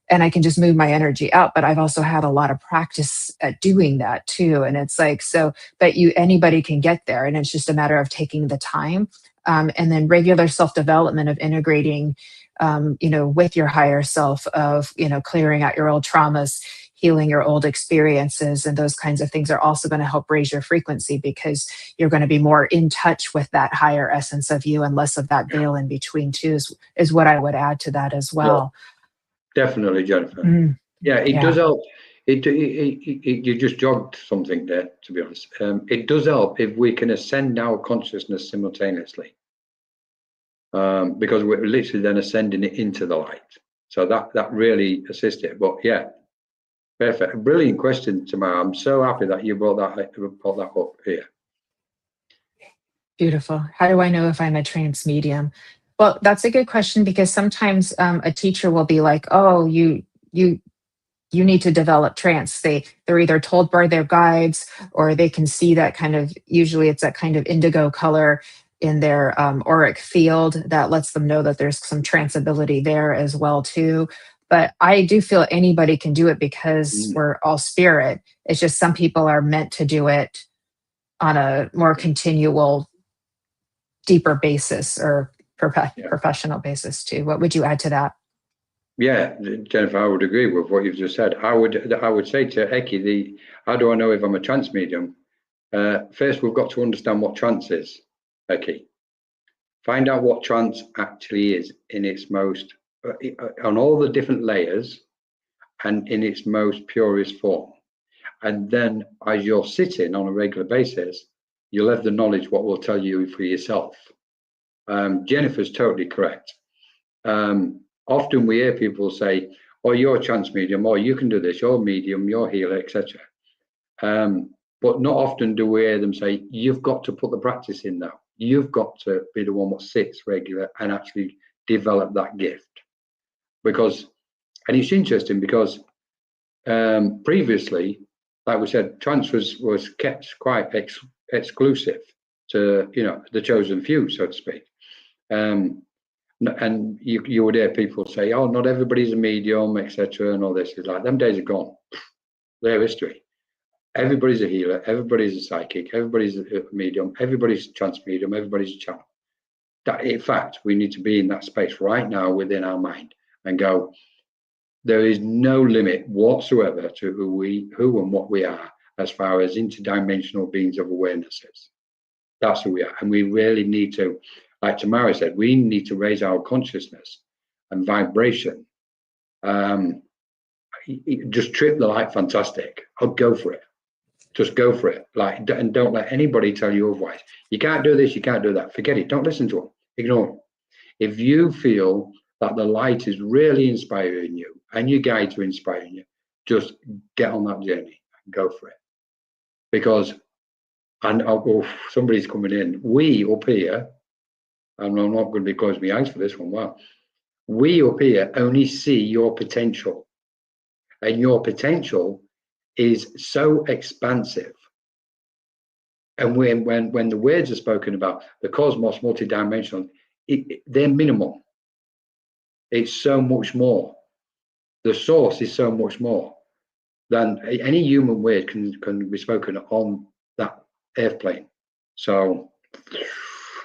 and I can just move my energy out. But I've also had a lot of practice at doing that too. And it's like, so, but anybody can get there. And it's just a matter of taking the time. And then regular self-development of integrating, with your higher self, of, clearing out your old traumas, healing your old experiences, and those kinds of things are also going to help raise your frequency, because you're going to be more in touch with that higher essence of you and less of that veil in between too, is what I would add to that as well. Definitely, Jennifer. Yeah, it does help. You just jogged something there, to be honest. It does help if we can ascend our consciousness simultaneously, because we're literally then ascending it into the light. So that really assists it. But yeah, perfect. Brilliant question, Tamara. I'm so happy that you brought that up here. Beautiful. How do I know if I'm a trance medium? Well, that's a good question, because sometimes a teacher will be like, "Oh, you need to develop trance." They're either told by their guides, or they can see that kind of, usually it's that kind of indigo color in their auric field that lets them know that there's some trance ability there as well too. But I do feel anybody can do it, because we're all spirit. It's just some people are meant to do it on a more continual, deeper basis, or professional basis too. What would you add to that? Yeah, Jennifer, I would agree with what you've just said. I would say to Eki, how do I know if I'm a trance medium? First, we've got to understand what trance is, Eki. Find out what trance actually is in its most, on all the different layers, and in its most purest form. And then, as you're sitting on a regular basis, you'll have the knowledge what will tell you for yourself. Jennifer's totally correct. Often we hear people say, "Oh, you're a trance medium," or "You can do this, you're a medium, you're a healer," etc. But not often do we hear them say, "You've got to put the practice in now. You've got to be the one that sits regular and actually develop that gift." Because, and it's interesting because previously, like we said, trance was kept quite exclusive to, the chosen few, so to speak. And you would hear people say, "Oh, not everybody's a medium," etc., and all this. It's like, them days are gone. They're history. Everybody's a healer. Everybody's a psychic. Everybody's a medium. Everybody's a trance medium. Everybody's a channel. That, in fact, we need to be in that space right now within our mind and go, there is no limit whatsoever to who and what we are, as far as interdimensional beings of awarenesses. That's who we are. And we really need to, like Tamara said, we need to raise our consciousness and vibration. Just trip the light, fantastic. I'll go for it. Just go for it. Like, and don't let anybody tell you otherwise. You can't do this, you can't do that. Forget it. Don't listen to them. Ignore them. If you feel that the light is really inspiring you and your guides are inspiring you, just get on that journey and go for it. Because, and somebody's coming in. We up here, and I'm not going to be closing my eyes for this one. Wow. We up here only see your potential, and your potential is so expansive. And when the words are spoken about, the cosmos, multidimensional, they're minimal. It's so much more. The source is so much more than any human word can be spoken on that earth plane. So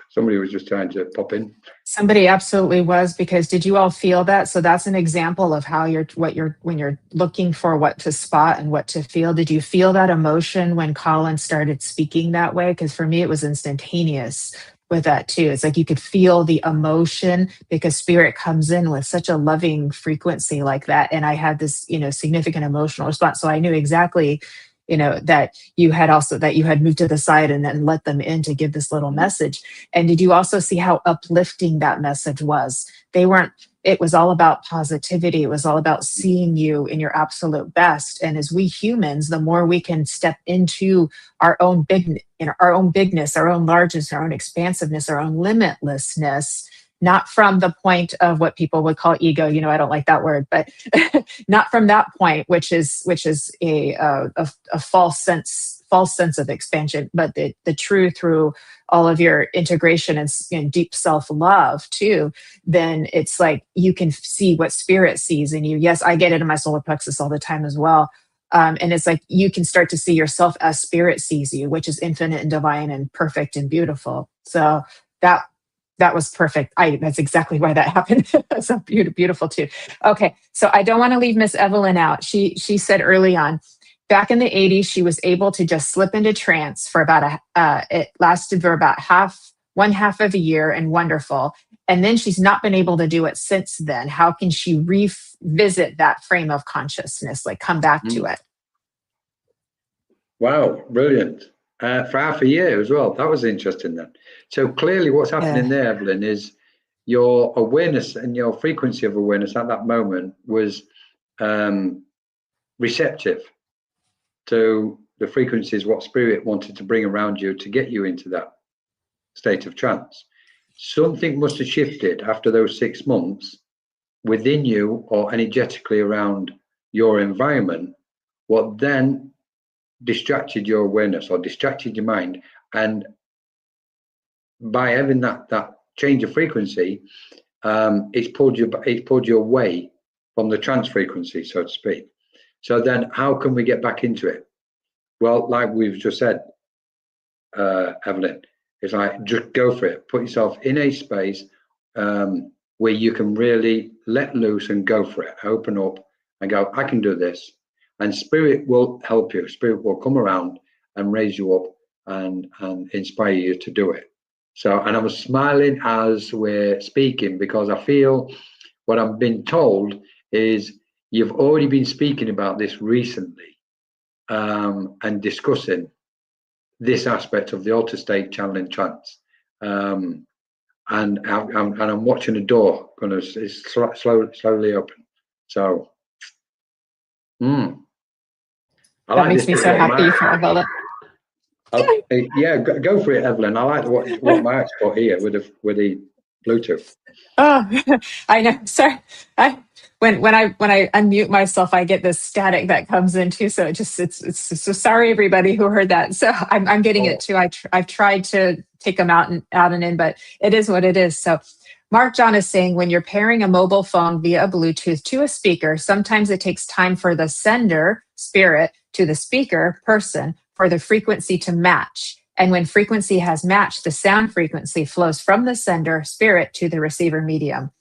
somebody was just trying to pop in. Somebody absolutely was, because did you all feel that? So that's an example of how when you're looking for what to spot and what to feel. Did you feel that emotion when Colin started speaking that way? Because for me, it was instantaneous with that too. It's like you could feel the emotion, because spirit comes in with such a loving frequency like that. And I had this, significant emotional response. So I knew exactly, that you had moved to the side and then let them in to give this little message. And did you also see how uplifting that message was? It was all about positivity. It was all about seeing you in your absolute best. And as we humans, the more we can step into our own bigness, our own largeness, our own expansiveness, our own limitlessness, not from the point of what people would call ego. I don't like that word, but not from that point, which is a false sense of expansion, but the true through all of your integration and deep self-love too. Then it's like you can see what spirit sees in you. Yes, I get it in my solar plexus all the time as well. And it's like you can start to see yourself as spirit sees you, which is infinite and divine and perfect and beautiful. So that was perfect. That's exactly why that happened. So beautiful too. Okay, so I don't want to leave Miss Evelyn out. She said early on, back in the 80s, she was able to just slip into trance for about it lasted for about one half of a year, and wonderful. And then she's not been able to do it since then. How can she revisit that frame of consciousness, like come back to it? Wow, brilliant. For half a year as well. That was interesting then. So clearly what's happening there, Evelyn, is your awareness and your frequency of awareness at that moment was receptive to the frequencies, what spirit wanted to bring around you to get you into that state of trance. Something must have shifted after those 6 months within you or energetically around your environment, what then distracted your awareness or distracted your mind. And by having that change of frequency, it's pulled you away from the trance frequency, so to speak. So then how can we get back into it? Well, like we've just said, Evelyn, it's like, just go for it. Put yourself in a space where you can really let loose and go for it. Open up and go, I can do this. And spirit will help you. Spirit will come around and raise you up and inspire you to do it. So, and I was smiling as we're speaking because I feel what I've been told is you've already been speaking about this recently and discussing this aspect of the altered state channeling trance. And I'm watching a door going to slowly open. So, that like makes me so happy for Evelyn. Yeah, go for it, Evelyn. I like what Mark's got here with the Bluetooth. Oh, I know. Sorry, when I unmute myself, I get this static that comes in too. So it's so sorry everybody who heard that. So I'm getting it too. I've tried to take them out and in, but it is what it is. So Mark John is saying when you're pairing a mobile phone via a Bluetooth to a speaker, sometimes it takes time for the sender spirit to the speaker person for the frequency to match. And when frequency has matched, the sound frequency flows from the sender spirit to the receiver medium.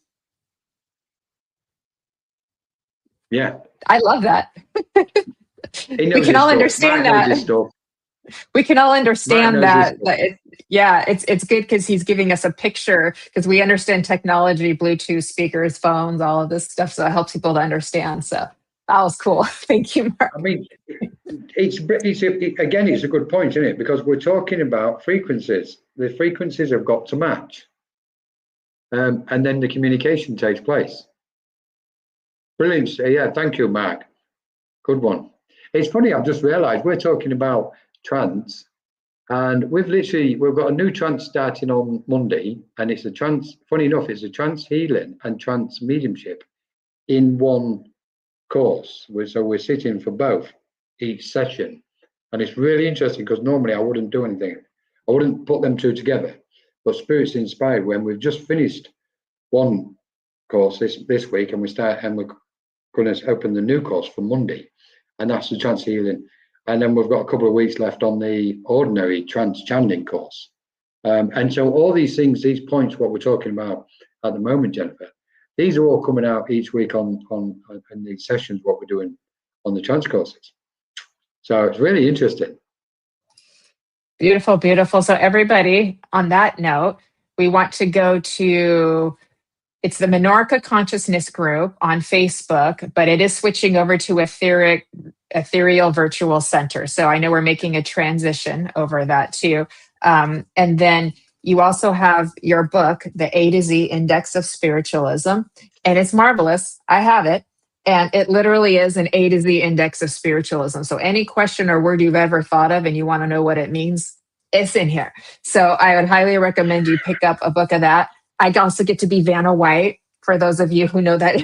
Yeah. I love that. We can all understand that. We can all understand that. It's good because he's giving us a picture because we understand technology, Bluetooth speakers, phones, all of this stuff. So it helps people to understand. So that was cool. Thank you, Mark. I mean, it's a good point, isn't it? Because we're talking about frequencies. The frequencies have got to match. And then the communication takes place. Brilliant. Yeah, thank you, Mark. Good one. It's funny, I've just realized we're talking about trance, and we've got a new trance starting on Monday, and it's a trance, funny enough, it's a trance healing and trance mediumship in one course. So we're sitting for both each session, and it's really interesting because normally I wouldn't do anything. I wouldn't put them two together, but Spirit's inspired when we've just finished one course this week, and we're going to open the new course for Monday, and that's the trance healing. And then we've got a couple of weeks left on the ordinary trance channeling course. And so all these things, these points, what we're talking about at the moment, Jennifer, these are all coming out each week on these sessions, what we're doing on the trance courses. So it's really interesting. Beautiful, beautiful. So everybody, on that note, we want to go to, it's the Menorca Consciousness Group on Facebook, but it is switching over to Ethereal Virtual Center. So I know we're making a transition over that too. And then you also have your book, The A to Z Index of Spiritualism, and it's marvelous. I have it. And it literally is an A to Z index of spiritualism. So any question or word you've ever thought of and you want to know what it means, it's in here. So I would highly recommend you pick up a book of that. I also get to be Vanna White, for those of you who know that,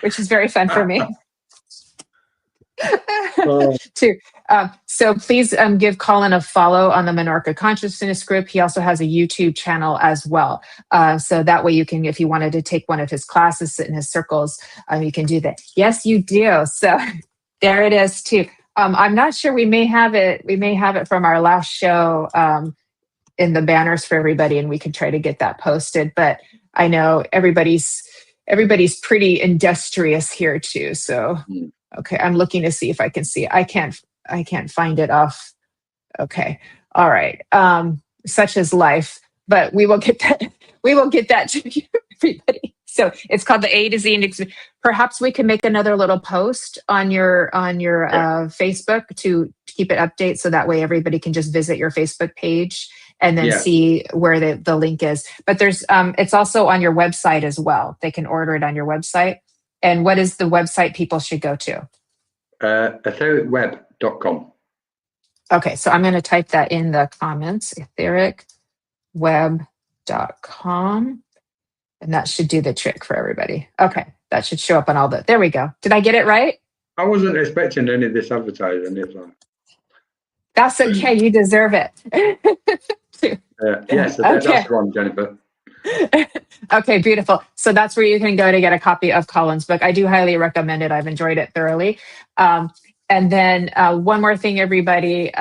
which is very fun for me. Too. So please give Colin a follow on the Menorca Consciousness Group. He also has a YouTube channel as well. So that way you can, if you wanted to take one of his classes, sit in his circles, you can do that. Yes, you do. So there it is too. I'm not sure, we may have it from our last show in the banners for everybody, and we can try to get that posted. But I know everybody's pretty industrious here too. So okay, I'm looking to see if I can see it. I can't find it off. Okay. All right. Such is life, but we will get that. We will get that to you, everybody. So it's called the A to Z Index. Perhaps we can make another little post on your Facebook to keep it update so that way everybody can just visit your Facebook page and then Yeah. see where the link is. But there's it's also on your website as well. They can order it on your website. And what is the website people should go to? ethericweb.com. Okay, so I'm going to type that in the comments, ethericweb.com. And that should do the trick for everybody. Okay, that should show up on all the, there we go. Did I get it right? I wasn't expecting any of this advertising. It's like, That's okay, you deserve it. yes, that's the one, Jennifer. Okay, beautiful. So that's where you can go to get a copy of Colin's book. I do highly recommend it. I've enjoyed it thoroughly. And then one more thing, everybody.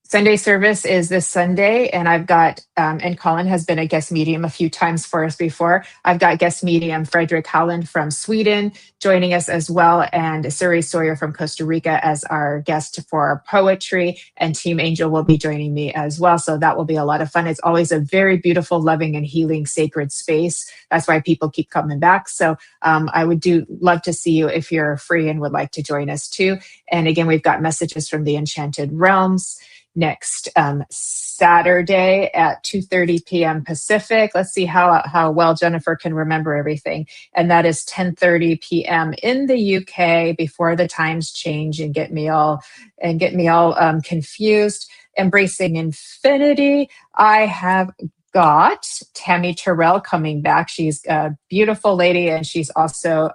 Sunday service is this Sunday, and I've got, and Colin has been a guest medium a few times for us before. I've got guest medium Frederick Howland from Sweden joining us as well, and Suri Sawyer from Costa Rica as our guest for our poetry, and Team Angel will be joining me as well. So that will be a lot of fun. It's always a very beautiful, loving, and healing sacred space. That's why people keep coming back. So I would love to see you if you're free and would like to join us too. And again, we've got messages from the Enchanted Realms next Saturday at 2:30 p.m. Pacific. Let's see how well Jennifer can remember everything. And that is 10:30 p.m. in the UK before the times change and get me all confused. Embracing Infinity. I have got Tammy Terrell coming back. She's a beautiful lady, and she's also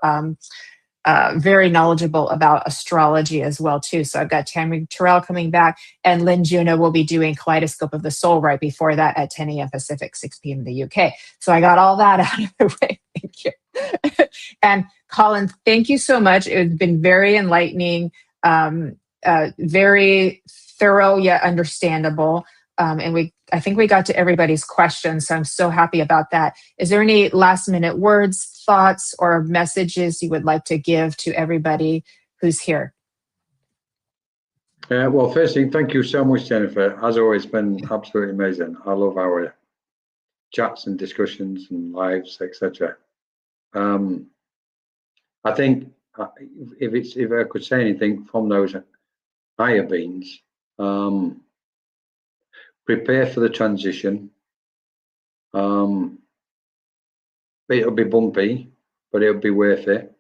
very knowledgeable about astrology as well too. So I've got Tammy Terrell coming back, and Lynn Juno will be doing Kaleidoscope of the Soul right before that at 10 a.m. Pacific, 6 p.m. in the UK. So I got all that out of the way. Thank you. And Colin, thank you so much. It's been very enlightening, very thorough yet understandable. And I think we got to everybody's questions, so I'm so happy about that. Is there any last minute words, thoughts, or messages you would like to give to everybody who's here? Well, firstly, thank you so much, Jennifer. As always, been absolutely amazing. I love our chats and discussions and lives, etc. I think if I could say anything from those higher beings, prepare for the transition. It'll be bumpy, but it'll be worth it.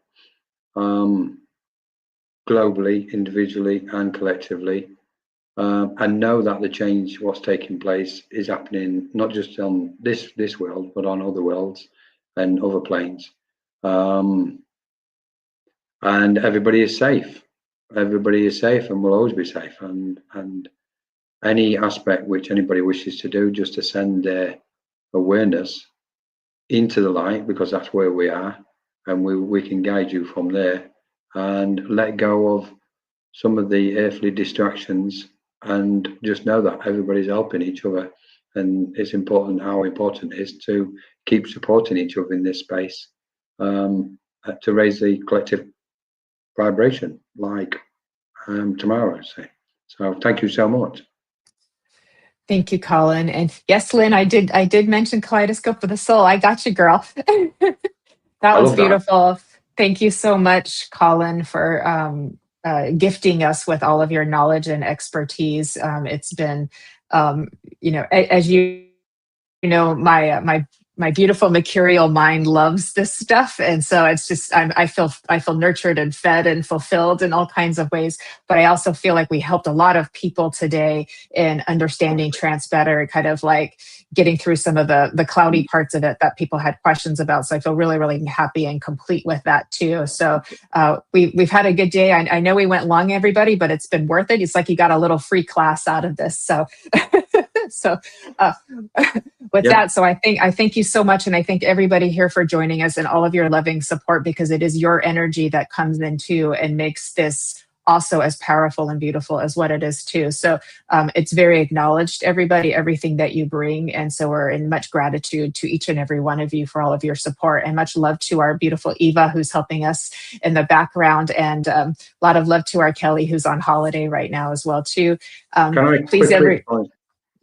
Globally, individually, and collectively, and know that the change, what's taking place, is happening not just on this world, but on other worlds and other planes. And everybody is safe. Everybody is safe, and will always be safe. And any aspect which anybody wishes to do, just to send their awareness into the light, because that's where we are, and we can guide you from there, and let go of some of the earthly distractions, and just know that everybody's helping each other. And it's important how important it is to keep supporting each other in this space, to raise the collective vibration, like tomorrow, say. So thank you so much. Thank you, Colin. And yes, Lynn, I did mention Kaleidoscope of the Soul. I got you, girl. That was beautiful. Thank you so much, Colin, for gifting us with all of your knowledge and expertise. It's been, as you know, my beautiful mercurial mind loves this stuff, and so it's just I feel nurtured and fed and fulfilled in all kinds of ways. But I also feel like we helped a lot of people today in understanding trance better, kind of like getting through some of the cloudy parts of it that people had questions about. So I feel really, really happy and complete with that too. So we've had a good day. I know we went long, everybody, but it's been worth it. It's like you got a little free class out of this. So that, so I thank you so much, and I thank everybody here for joining us and all of your loving support, because it is your energy that comes in too and makes this also as powerful and beautiful as what it is too. So it's very acknowledged, everybody, everything that you bring. And so we're in much gratitude to each and every one of you for all of your support, and much love to our beautiful Eva, who's helping us in the background, and a lot of love to our Kelly, who's on holiday right now as well too.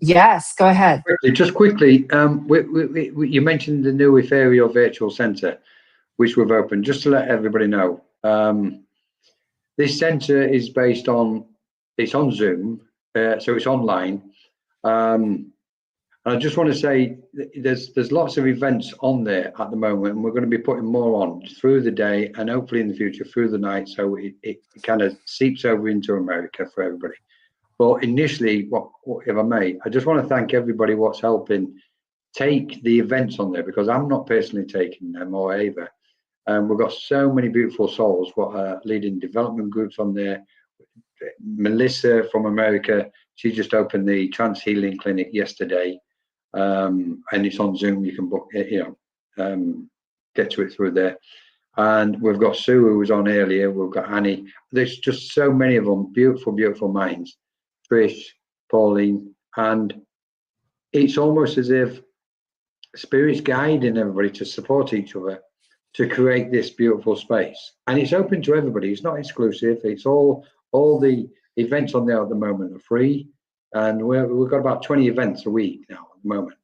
Yes, go ahead. Just quickly, you mentioned the new Ethereal Virtual Centre, which we've opened. Just to let everybody know, this centre is based on It's on Zoom, so it's online. I just want to say there's lots of events on there at the moment, and we're going to be putting more on through the day and hopefully in the future through the night, so it kind of seeps over into America for everybody. But initially, what if I may, I just want to thank everybody what's helping take the events on there, because I'm not personally taking them, or Ava. We've got so many beautiful souls what are leading development groups on there. Melissa from America, she just opened the Trance Healing Clinic yesterday, and it's on Zoom. You can book it, get to it through there. And we've got Sue, who was on earlier. We've got Annie. There's just so many of them, beautiful, beautiful minds. Trish, Pauline, and it's almost as if Spirit's guiding everybody to support each other to create this beautiful space. And it's open to everybody. It's not exclusive. It's all the events on there at the moment are free, and we've got about 20 events a week now at the moment,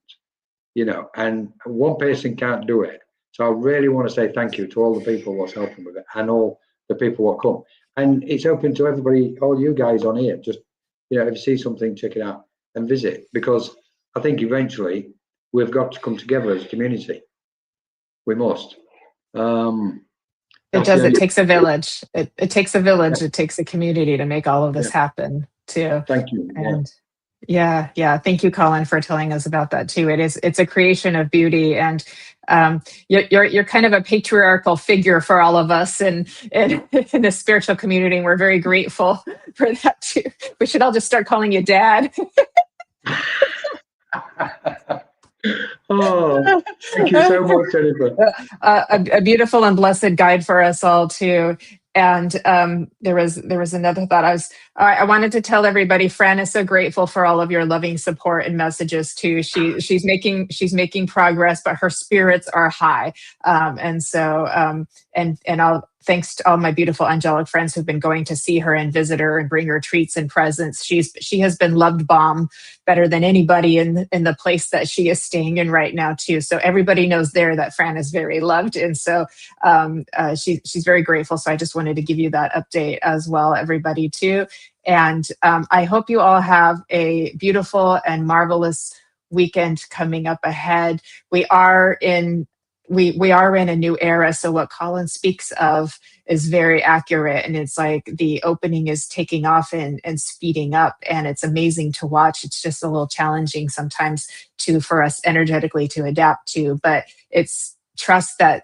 and one person can't do it. So I really want to say thank you to all the people what's helping with it, and all the people what come. And it's open to everybody, all you guys on here. Just, if you see something, check it out and visit, because I think eventually we've got to come together as a community. We must. It does. It takes a village. It takes a village. It takes a community to make all of this happen too. Thank you. And yeah. Thank you, Colin, for telling us about that too. It's a creation of beauty, and you're kind of a patriarchal figure for all of us in the spiritual community, and we're very grateful for that too. We should all just start calling you Dad. Oh, thank you so much, Jennifer. A beautiful and blessed guide for us all too. And there was another thought. I wanted to tell everybody, Fran is so grateful for all of your loving support and messages too. She's making progress, but her spirits are high. And I'll thanks to all my beautiful angelic friends who've been going to see her and visit her and bring her treats and presents. She has been loved bomb better than anybody in the place that she is staying in right now too. So everybody knows there that Fran is very loved, and so she's very grateful. So I just wanted to give you that update as well, everybody too. And I hope you all have a beautiful and marvelous weekend coming up ahead. We are in a new era. So what Colin speaks of is very accurate. And it's like the opening is taking off and speeding up. And it's amazing to watch. It's just a little challenging sometimes for us energetically to adapt to, but it's trust that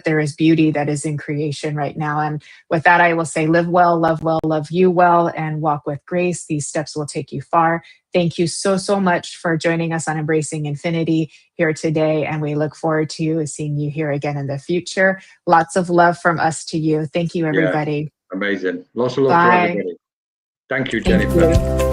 there is beauty that is in creation right now. And with that, I will say, live well, love you well, and walk with grace. These steps will take you far. Thank you so much for joining us on Embracing Infinity here today. And we look forward to seeing you here again in the future. Lots of love from us to you. Thank you, everybody. Yeah, amazing. Lots of love to everybody. Thank you, Jennifer. Thank you.